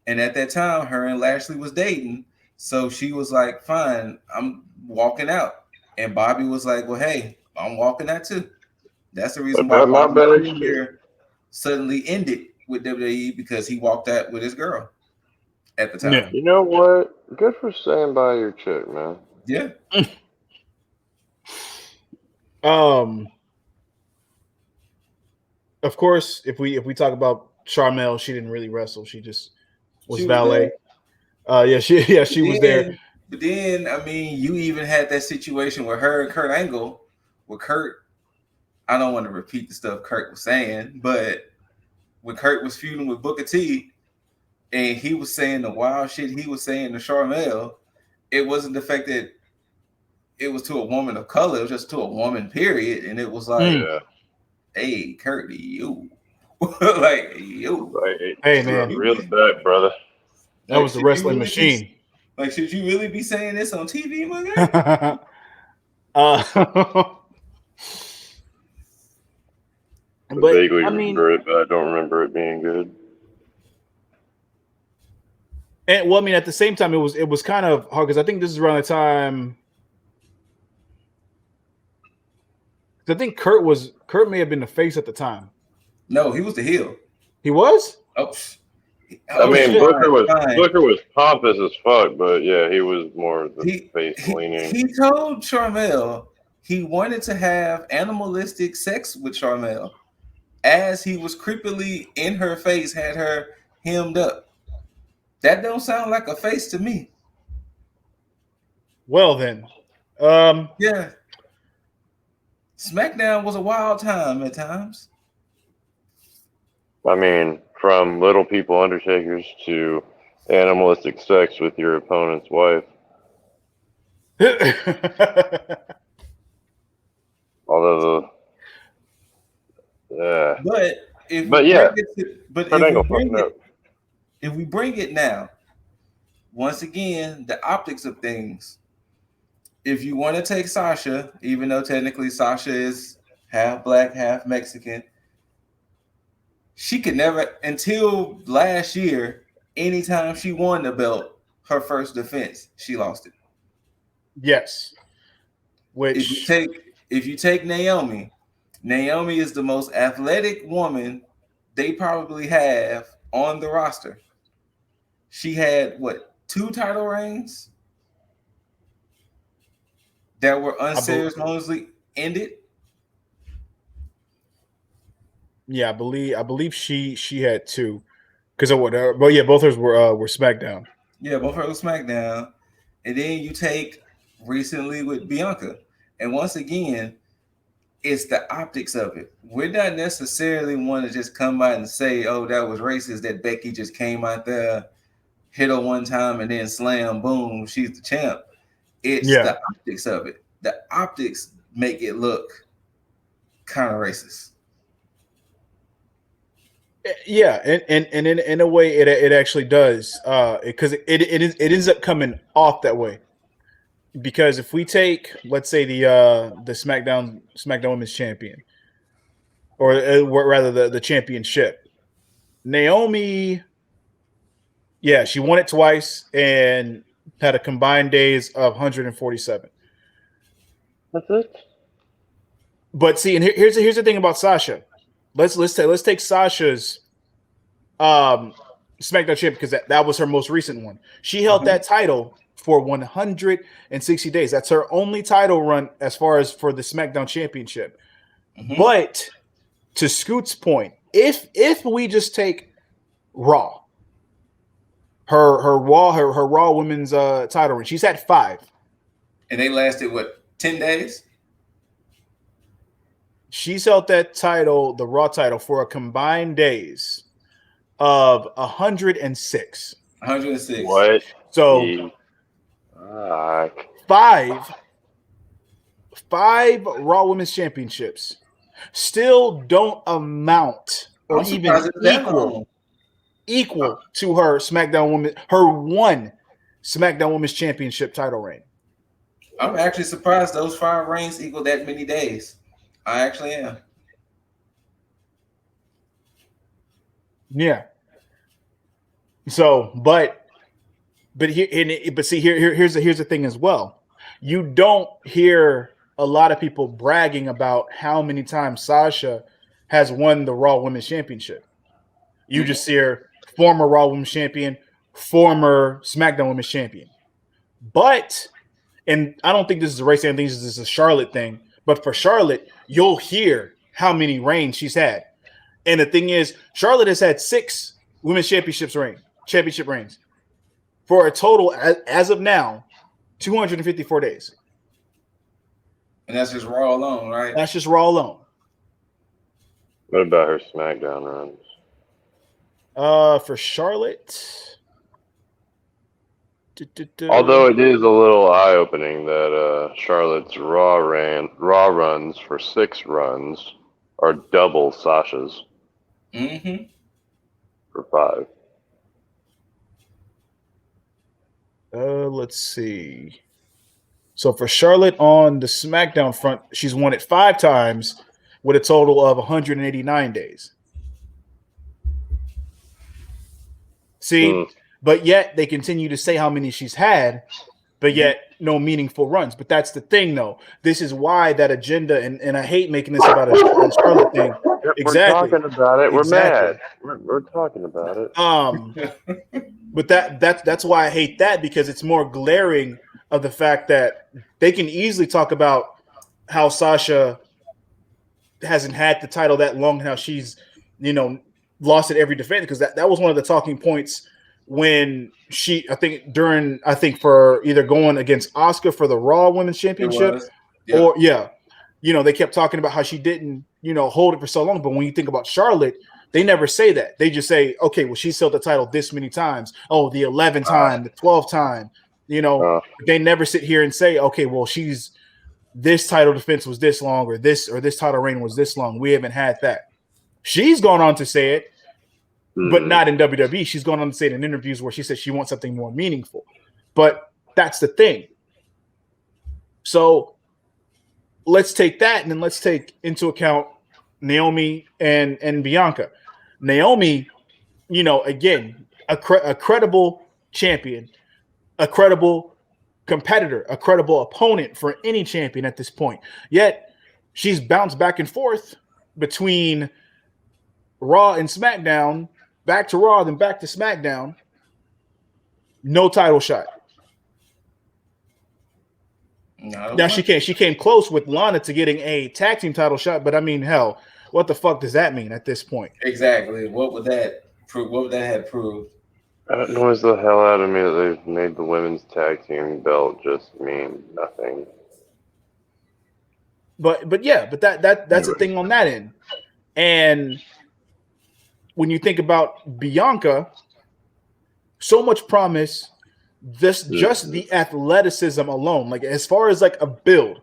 And at that time, her and Lashley was dating. So she was like, fine, I'm walking out. And Bobby was like, well, hey, I'm walking out too. That's the reason why Bobby's career suddenly ended with WWE, because he walked out with his girl at the time. Yeah. You know what? Good for staying by your chick, man. Yeah. Of course, if we talk about Charmel, she didn't really wrestle. She just was valet. She was there. But then, I mean, you even had that situation with her and Kurt Angle, where Kurt, I don't want to repeat the stuff Kurt was saying, but when Kurt was feuding with Booker T, and he was saying the wild shit he was saying to Charmel, it wasn't the fact that it was to a woman of color, it was just to a woman, period. And it was like, hey, Kurt, you. Like, you. Like, hey, man. Real back, brother. That was the wrestling machine. Should you really be saying this on TV, my guy? I vaguely remember it, but I don't remember it being good. And well, I mean, at the same time, it was kind of hard, because I think this is around the time. I think Kurt may have been the face at the time. No, he was the heel. He was? Oh, I mean, Booker was fine. Booker was pompous as fuck, but yeah, he was more the face leaning. He told Sharmell he wanted to have animalistic sex with Sharmell as he was creepily in her face, had her hemmed up. That don't sound like a face to me. Well then, Yeah. SmackDown was a wild time at times. I mean, from little people undertakers to animalistic sex with your opponent's wife. Although But if but we yeah, bring it to, but Kurt if we Angle bring fucking up. it, if we bring it now, once again, the optics of things. If you want to take Sasha, even though technically Sasha is half black, half Mexican, she could never, until last year, anytime she won the belt, her first defense, she lost it. Yes. Which if you take Naomi, Naomi is the most athletic woman they probably have on the roster. She had what, 2 title reigns that were unceremoniously ended. Yeah, I believe she had 2, because of what? But yeah, both of us were SmackDown. Yeah, both her SmackDown, and then you take recently with Bianca, and once again, it's the optics of it. We're not necessarily want to just come out and say, "Oh, that was racist." That Becky just came out there, hit her one time, and then slam, boom, she's the champ. It's the optics of it. The optics make it look kind of racist. Yeah, and in a way, it actually does, because it ends up coming off that way. Because if we take, let's say, the SmackDown Women's Champion, or rather the championship, Naomi, yeah, she won it twice and had a combined days of 147. That's it. But see, and here's the thing about Sasha. Let's take Sasha's SmackDown champ, because that was her most recent one. She held that title for 160 days. That's her only title run as far as for the SmackDown championship. But to Scoot's point, if we just take Raw, her Raw women's title run, she's had 5, and they lasted what, 10 days? She's held that title, the Raw title, for a combined days of 106. 106. What? So 5 Raw Women's Championships still don't amount or even equal to her one SmackDown Women's Championship title reign. I'm actually surprised those 5 reigns equal that many days. I actually am. Yeah. So, but see, here's the thing as well. You don't hear a lot of people bragging about how many times Sasha has won the Raw Women's Championship. You just hear former Raw Women's Champion, former SmackDown Women's Champion. But, and I don't think this is a race thing, I think this is a Charlotte thing, but for Charlotte, you'll hear how many reigns she's had. And the thing is, Charlotte has had 6 women's championship reigns for a total, as of now, 254 days. And that's just Raw alone, right? That's just Raw alone. What about her SmackDown runs? For Charlotte, although it is a little eye-opening that Charlotte's Raw runs for 6 runs are double Sasha's for 5. Let's see. So for Charlotte on the SmackDown front, she's won it 5 times with a total of 189 days. See, but yet they continue to say how many she's had, but yet no meaningful runs. But that's the thing, though. This is why that agenda, and I hate making this about a Charlotte thing. Exactly. We're talking about it. We're Exactly. mad. We're talking about it. But that's why I hate that, because it's more glaring of the fact that they can easily talk about how Sasha hasn't had the title that long, and how she's, lost at every defense, because that was one of the talking points when she, I think for either going against Asuka for the Raw Women's Championship, or they kept talking about how she didn't, hold it for so long. But when you think about Charlotte, they never say that. They just say, okay, well, she's held the title this many times. Oh, the 11th time, the 12th time. They never sit here and say, okay, well, this title defense was this long, or this title reign was this long. We haven't had that. She's gone on to say it, but not in WWE. She's gone on to say it in interviews where she said she wants something more meaningful. But that's the thing. So let's take that, and then let's take into account Naomi and Bianca. Naomi, again, a credible champion, a credible competitor, a credible opponent for any champion at this point. Yet she's bounced back and forth between Raw and SmackDown, back to Raw, then back to SmackDown. No title shot. Now she came close with Lana to getting a tag team title shot, but I mean, hell, what the fuck does that mean at this point? Exactly. What would that prove? What would that have proved? It annoys the hell out of me that they've made the women's tag team belt just mean nothing. But that's the thing on that end. And when you think about Bianca, so much promise. Just the athleticism alone, like as far as like a build,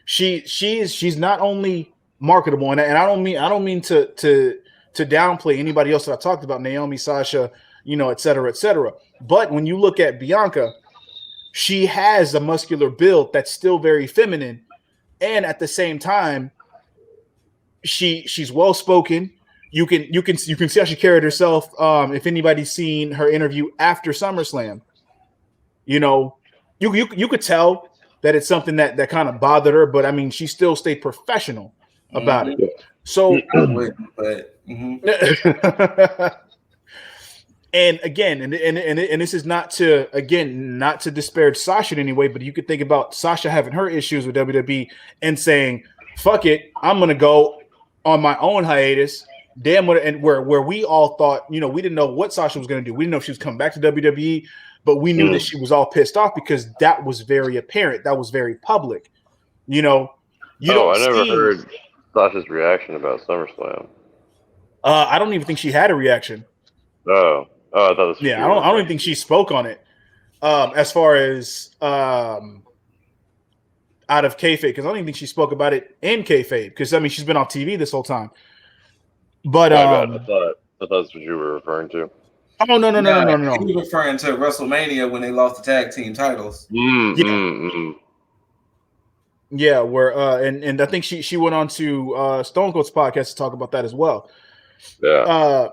she's not only marketable, and I don't mean to downplay anybody else that I talked about, Naomi, Sasha, et cetera. But when you look at Bianca, she has a muscular build that's still very feminine, and at the same time, she's well spoken. You can see how she carried herself. If anybody's seen her interview after SummerSlam, you could tell that it's something that kind of bothered her, but I mean, she still stayed professional about it. So, and again, and this is not to disparage Sasha in any way, but you could think about Sasha having her issues with WWE and saying, "Fuck it, I'm gonna go on my own hiatus." Damn, where we all thought, we didn't know what Sasha was gonna do. We didn't know if she was coming back to WWE. But we knew that she was all pissed off because that was very apparent. That was very public. I never heard Sasha's reaction about SummerSlam. I don't even think she had a reaction. Oh, I thought this was I don't even think she spoke on it. As far as out of kayfabe, because I don't even think she spoke about it in kayfabe. Because I mean, she's been on TV this whole time. But I thought that's what you were referring to. Oh no! He was referring to WrestleMania when they lost the tag team titles. Yeah, where and I think she went on to Stone Cold's podcast to talk about that as well. Yeah.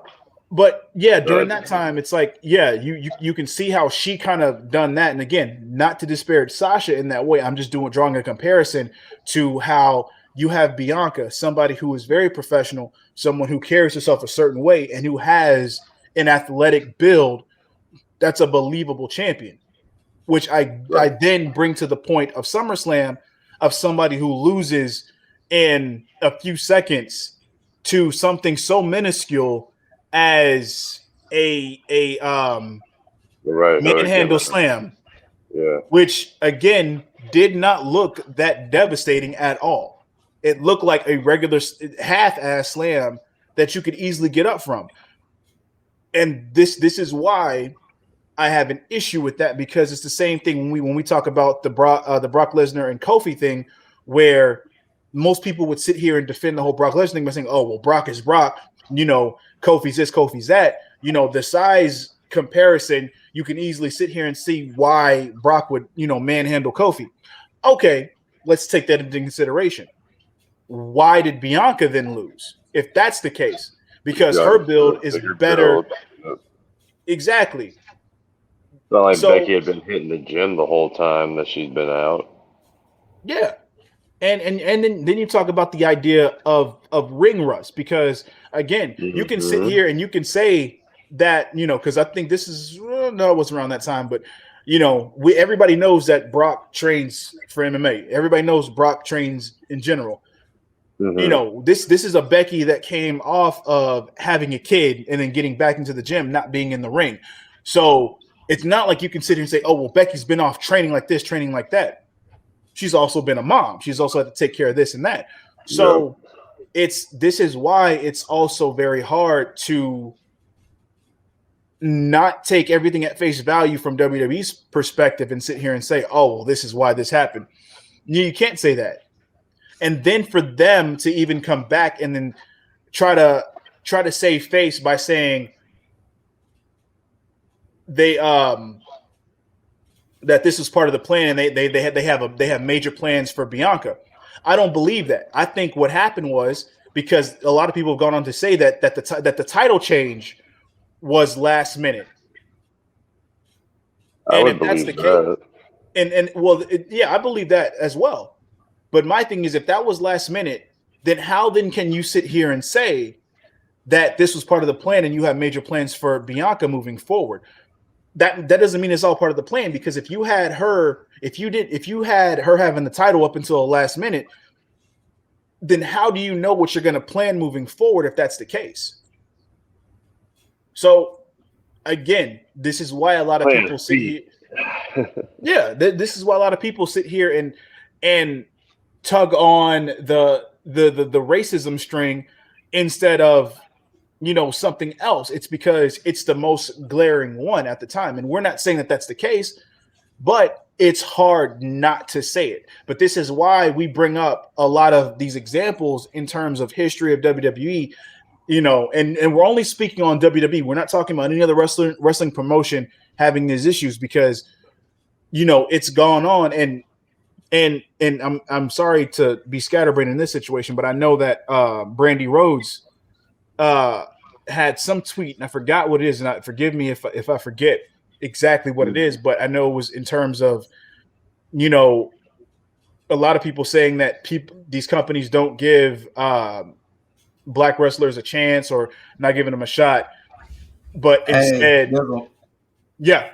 But yeah, during that time, it's like, you can see how she kind of done that. And again, not to disparage Sasha in that way. I'm just drawing a comparison to how you have Bianca, somebody who is very professional, someone who carries herself a certain way, and who has an athletic build that's a believable champion, which I then bring to the point of SummerSlam, of somebody who loses in a few seconds to something so minuscule as a manhandle slam, which again did not look that devastating at all. It looked like a regular half-ass slam that you could easily get up from. And this is why I have an issue with that, because it's the same thing when we talk about the Brock Lesnar and Kofi thing, where most people would sit here and defend the whole Brock Lesnar thing by saying, "Oh, well, Brock is Brock, Kofi's this, Kofi's that." The size comparison, you can easily sit here and see why Brock would, manhandle Kofi. Okay, let's take that into consideration. Why did Bianca then lose? If that's the case, because her build is better. Exactly. not like So Becky had been hitting the gym the whole time that she's been out. yeah. And then you talk about the idea of ring rust, because again, you can sit here and you can say that, because I think this is no, it wasn't around that time, but everybody knows that Brock trains for MMA. Everybody knows Brock trains in general. This is a Becky that came off of having a kid and then getting back into the gym, not being in the ring. So it's not like you can sit here and say, oh, well, Becky's been off training like this, training like that. She's also been a mom. She's also had to take care of this and that. So this is why it's also very hard to not take everything at face value from WWE's perspective and sit here and say, oh, well, this is why this happened. You can't say that. And then for them to even come back and then try to save face by saying they that this was part of the plan, and they have major plans for Bianca. I don't believe that. I think what happened was, because a lot of people have gone on to say that the title change was last minute. And if that's the case, and well, yeah, I believe that as well. But my thing is, if that was last minute, then how then can you sit here and say that this was part of the plan and you have major plans for Bianca moving forward? That doesn't mean it's all part of the plan, because if you had her having the title up until the last minute, then how do you know what you're going to plan moving forward if that's the case? So again, this is why a lot of people sit here. Yeah, this is why a lot of people sit here and tug on the racism string instead of something else. It's because it's the most glaring one at the time, and we're not saying that that's the case, but it's hard not to say it. But this is why we bring up a lot of these examples in terms of history of WWE, and we're only speaking on WWE. We're not talking about any other wrestling promotion having these issues, because it's gone on. And I'm sorry to be scatterbrained in this situation, but I know that Brandy Rhodes had some tweet, and I forgot what it is, and forgive me if I forget exactly what it is, but I know it was in terms of a lot of people saying that these companies don't give black wrestlers a chance, or not giving them a shot, but instead, yeah.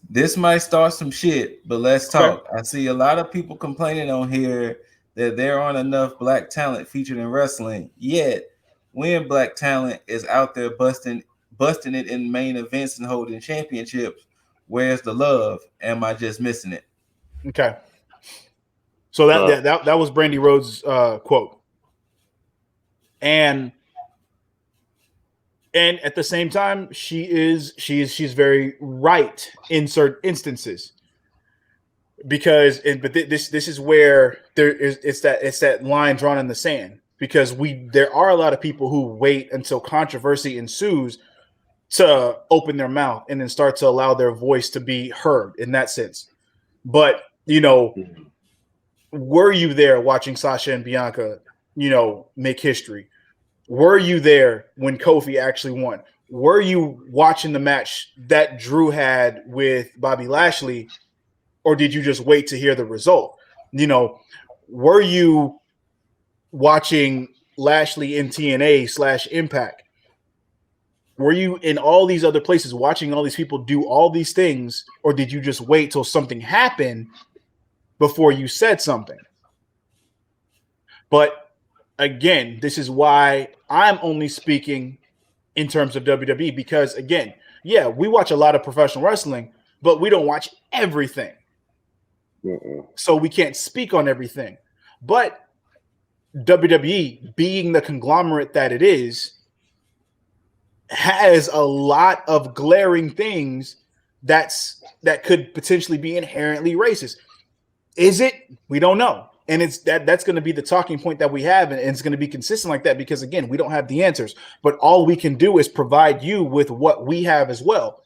This might start some shit, but let's talk. Okay. I see a lot of people complaining on here that there aren't enough black talent featured in wrestling, yet when black talent is out there busting it in main events and holding championships, where's the love? Am I just missing it? Okay. So that was Brandy Rhodes' quote. And at the same time, she's very right in certain instances, because this is where it's that line drawn in the sand, because there are a lot of people who wait until controversy ensues to open their mouth and then start to allow their voice to be heard in that sense. But were you there watching Sasha and Bianca make history? Were you there when Kofi actually won? Were you watching the match that Drew had with Bobby Lashley, or did you just wait to hear the result? Were you watching Lashley in TNA / Impact? Were you in all these other places watching all these people do all these things, or did you just wait till something happened before you said something? But again, this is why I'm only speaking in terms of WWE, because again, yeah, we watch a lot of professional wrestling, but we don't watch everything. So we can't speak on everything. But WWE, being the conglomerate that it is, has a lot of glaring things that could potentially be inherently racist. Is it? We don't know. And it's that's going to be the talking point that we have, and it's going to be consistent like that, because again, we don't have the answers, but all we can do is provide you with what we have as well.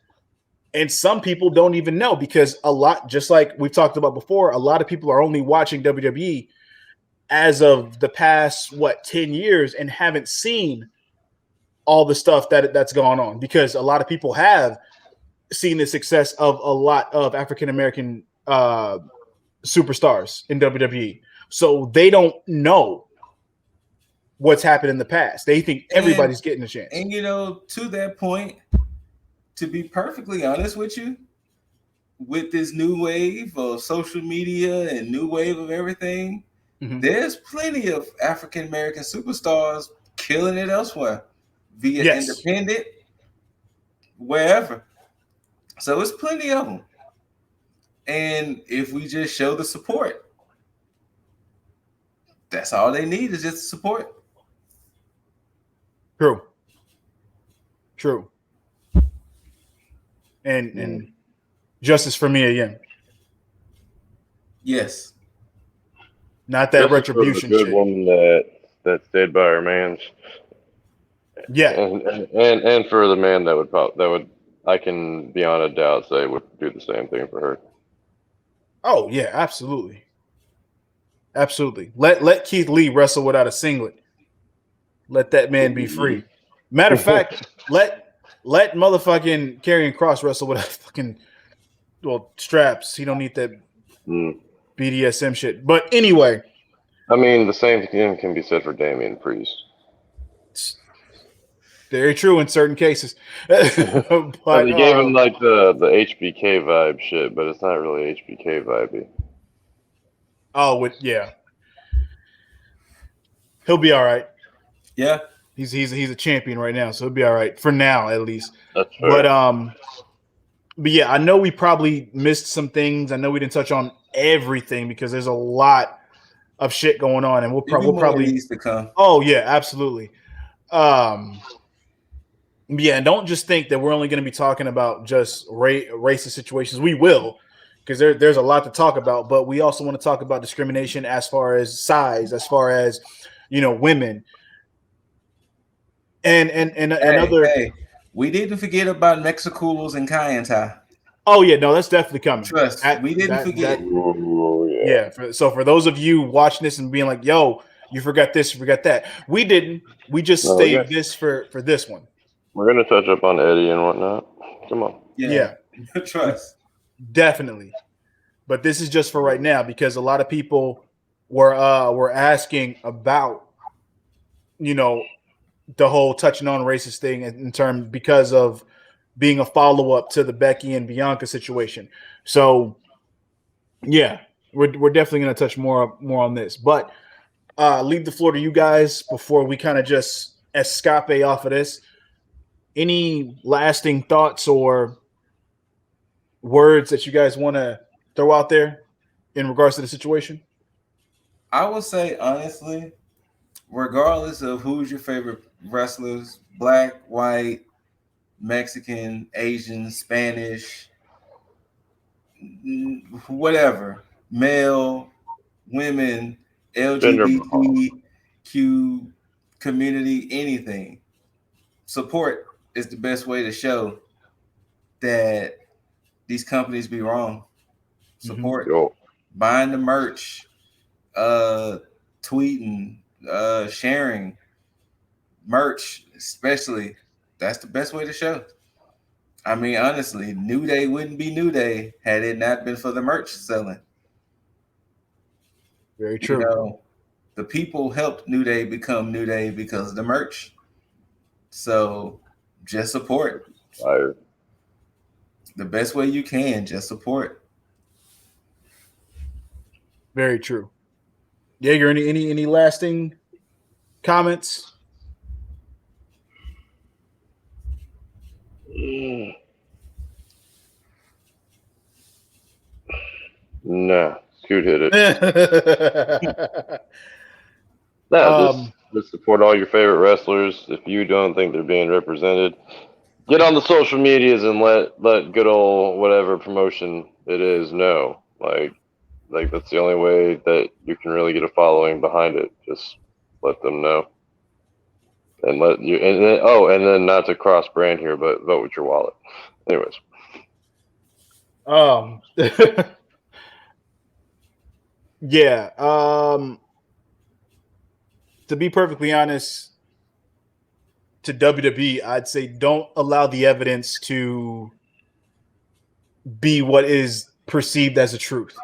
And some people don't even know, because a lot, just like we've talked about before, a lot of people are only watching WWE as of the past 10 years and haven't seen all the stuff that's gone on, because a lot of people have seen the success of a lot of African American superstars in WWE. So they don't know what's happened in the past. They think everybody's getting a chance. And to that point, to be perfectly honest with you, with this new wave of social media and new wave of everything, there's plenty of African American superstars killing it elsewhere via independent, wherever. So it's plenty of them. And if we just show the support, that's all they need is just support. True. And justice for Mia Yim. Yes. Not that retribution good shit. Woman that stayed by her man. Yeah. And for the man that would I can beyond a doubt say would do the same thing for her. Oh yeah, absolutely. Let Keith Lee wrestle without a singlet. Let that man be free. Matter of fact, let motherfucking Karrion Kross wrestle without fucking straps. He don't need that BDSM shit. But anyway, I mean, the same thing can be said for Damian Priest. Very true in certain cases. But he gave him like the HBK vibe shit, but it's not really HBK vibey. Oh, yeah. He'll be all right. Yeah. He's a champion right now, so he'll be all right for now at least. That's fair. But yeah, I know we probably missed some things. I know we didn't touch on everything because there's a lot of shit going on, and we'll probably needs to come. Oh yeah, absolutely. Yeah, and don't just think that we're only going to be talking about just racist situations. We will, because there's a lot to talk about, but we also want to talk about discrimination as far as size, as far as women. And we didn't forget about Mexicools and Kayenta. Oh yeah, no, that's definitely coming. Trust, we didn't forget. So for those of you watching this and being like, "Yo, you forgot this, you forgot that," we didn't. We just saved this for this one. We're gonna touch up on Eddie and whatnot. Come on. Yeah. Trust. Definitely. But this is just for right now because a lot of people were asking about the whole touching on racist thing in terms because of being a follow-up to the Becky and Bianca situation. So yeah, we're definitely going to touch more on this, but leave the floor to you guys before we kind of just escape off of this. Any lasting thoughts or words that you guys want to throw out there in regards to the situation? I will say honestly, regardless of who's your favorite wrestlers, black, white, Mexican, Asian, Spanish, whatever, male, women, LGBTQ community, anything, support is the best way to show that these companies be wrong. Support, buying the merch, tweeting, sharing merch, especially. That's the best way to show. I mean, honestly, New Day wouldn't be New Day had it not been for the merch selling. Very true. The people helped New Day become New Day because of the merch. So just support. Fire. The best way you can, just support. Very true. Jaeger, any lasting comments? No, Scoot hit it. No, just support all your favorite wrestlers. If you don't think they're being represented, get on the social medias and let good old whatever promotion it is know. Like that's the only way that you can really get a following behind it. Just let them know. And then not to cross brand here, but vote with your wallet. Anyways. Yeah. To be perfectly honest, to WWE, I'd say don't allow the evidence to be what is perceived as a truth.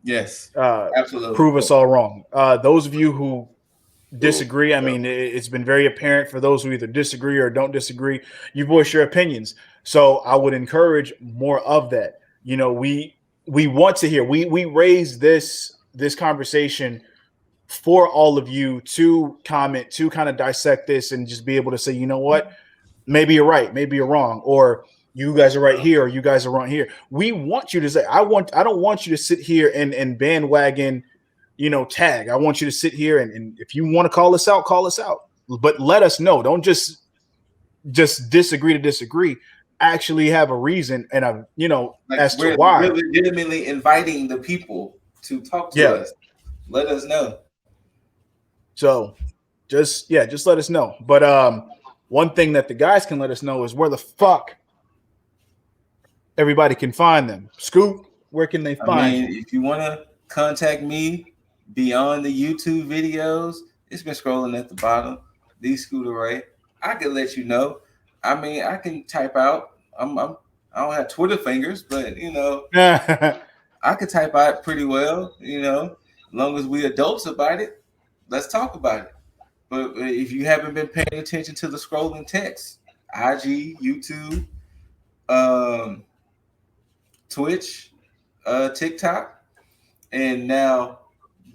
Yes, absolutely. Prove us all wrong. Those of you who disagree, I mean, it's been very apparent for those who either disagree or don't disagree. You voice your opinions. So I would encourage more of that. You know, we want to hear. We raised this conversation for all of you to comment, to kind of dissect this and just be able to say, you know what, maybe you're right, maybe you're wrong, or you guys are right here, or you guys are wrong here. We want you to say, I don't want you to sit here and bandwagon, you know, tag. I want you to sit here and if you want to call us out, but let us know. Don't just disagree to disagree. Actually have a reason and a, you know, like as to why. We're legitimately inviting the people to talk to us. Let us know. So just let us know. But one thing that the guys can let us know is where the fuck everybody can find them. Scoot, where can they find you? If you want to contact me beyond the YouTube videos, it's been scrolling at the bottom. ScooterRay. I can let you know. I mean, I can type out. I don't have Twitter fingers, but you know, I can type out pretty well. You know, as long as we adults about it, let's talk about it. But if you haven't been paying attention to the scrolling text, IG, YouTube, Twitch, TikTok, and now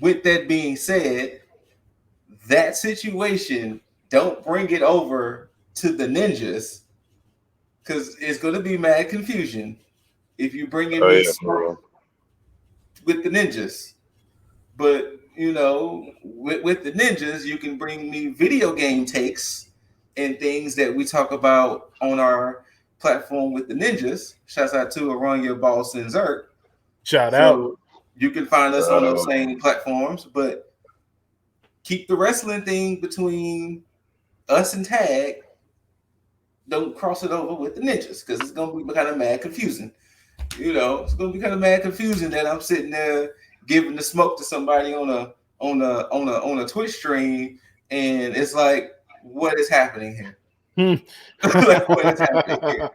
with that being said, that situation, don't bring it over to the ninjas because it's going to be mad confusion if you bring in smoke with the ninjas. But you know, with the ninjas, you can bring me video game takes and things that we talk about on our platform with the ninjas. Shouts out to Aranya, Boss, and Zerk. Shout out. You can find us on those same platforms, but keep the wrestling thing between us and Tag. Don't cross it over with the ninjas because it's gonna be kind of mad confusing. You know, it's gonna be kind of mad confusing that I'm sitting there giving the smoke to somebody on a Twitch stream, and it's like, what is happening here? Like, what is happening here?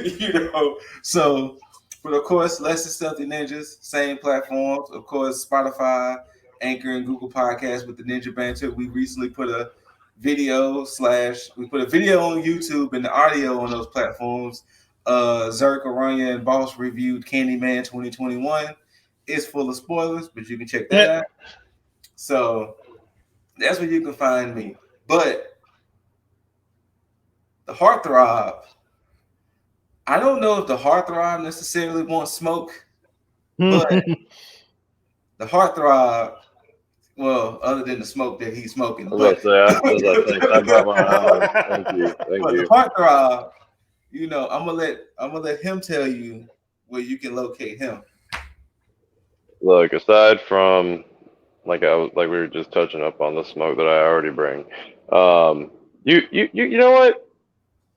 You know, so. But of course, Less Than Stealthy Ninjas, same platforms. Of course, Spotify, Anchor, and Google Podcasts with the Ninja Banter. We recently put a video on YouTube and the audio on those platforms. Zerk, Aranya, and Boss reviewed Candyman 2021. It's full of spoilers, but you can check that out. So that's where you can find me. But the Heartthrob, I don't know if the Heartthrob necessarily wants smoke, but the Heartthrob, well, other than the smoke that he's smoking. I brought my own. Thank you. The Heartthrob, you know, I'm gonna let him tell you where you can locate him. Look, aside from like we were just touching up on the smoke that I already bring, you know what?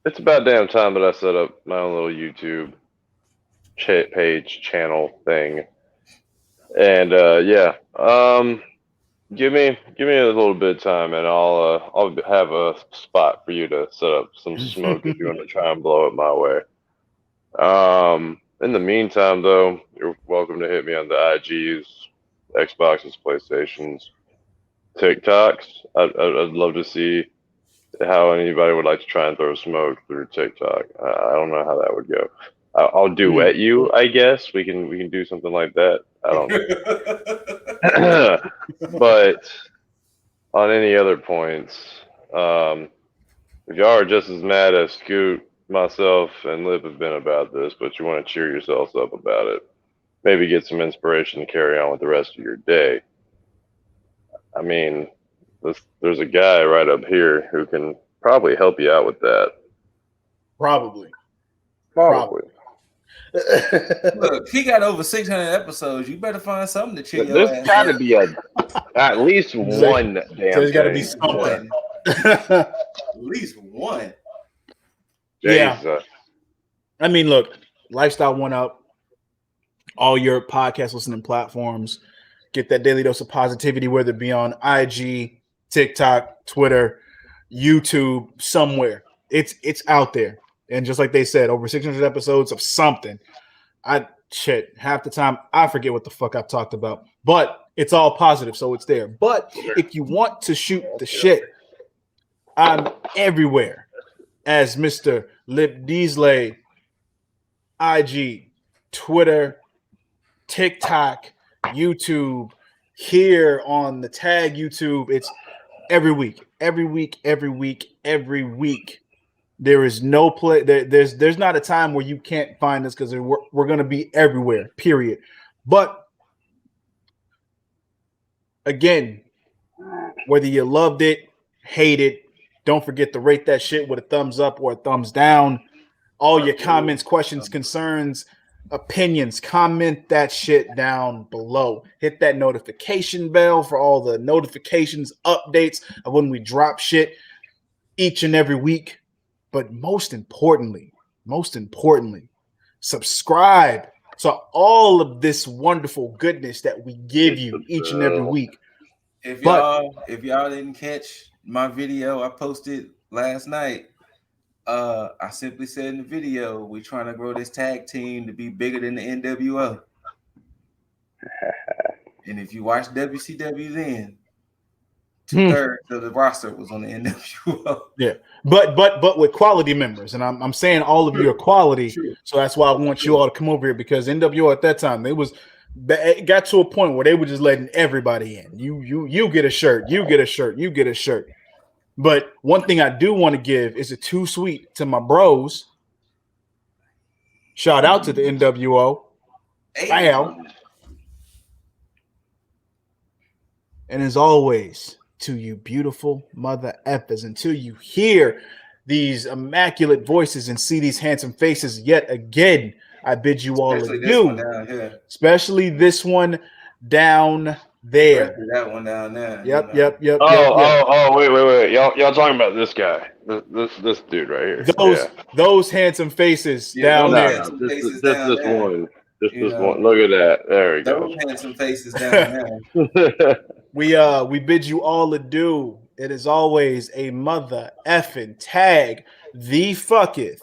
It's about damn time that I set up my own little YouTube channel thing. And give me a little bit of time, and I'll have a spot for you to set up some smoke if you want to try and blow it my way. In the meantime, though, you're welcome to hit me on the IGs, Xboxes, PlayStations, TikToks. I'd love to see how anybody would like to try and throw smoke through TikTok. I don't know how that would go. I'll duet you, I guess. We can do something like that. I don't know. But on any other points, if y'all are just as mad as Scoot, myself, and Lip have been about this, but you want to cheer yourselves up about it, maybe get some inspiration to carry on with the rest of your day. I mean, there's a guy right up here who can probably help you out with that. Probably. Look, he got over 600 episodes. You better find something to cheer your ass. There's got to be at least one damn. There's got to be something. At least one. Jesus. Yeah. I mean, look, Lifestyle 1UP, all your podcast listening platforms. Get that daily dose of positivity, whether it be on IG, TikTok, Twitter, YouTube, somewhere. It's out there. And just like they said, over 600 episodes of something. half the time I forget what the fuck I've talked about, but it's all positive, so it's there. But if you want to shoot the shit, I'm everywhere as Mr. Lip Deasley, IG, Twitter, TikTok, YouTube, here on the Tag YouTube. It's every week. There is no play. There's not a time where you can't find us because we're going to be everywhere, period. But again, whether you loved it, hate it, don't forget to rate that shit with a thumbs up or a thumbs down. All your comments, questions, concerns, opinions, comment that shit down below. Hit that notification bell for all the notifications, updates of when we drop shit each and every week. But most importantly, subscribe to all of this wonderful goodness that we give you each and every week. If y'all didn't catch my video I posted last night, I simply said in the video, we're trying to grow this tag team to be bigger than the NWO. And if you watch WCW then, 2/3 of the roster was on the NWO. Yeah, but with quality members, and I'm saying all of you are quality. True. So that's why I want you all to come over here, because NWO at that time it got to a point where they were just letting everybody in. You get a shirt, you get a shirt. But one thing I do want to give is a too sweet to my bros. Shout out to the NWO. Wow. And as always, to you beautiful mother effers, until you hear these immaculate voices and see these handsome faces yet again, I bid you all adieu. Especially this one down there. That one down there. Yep. Wait. Y'all talking about this guy. This dude right here. Those handsome faces down there. Just this one. Look at that. There we go. Those handsome faces down there. We bid you all adieu. It is always a mother effing tag the fucketh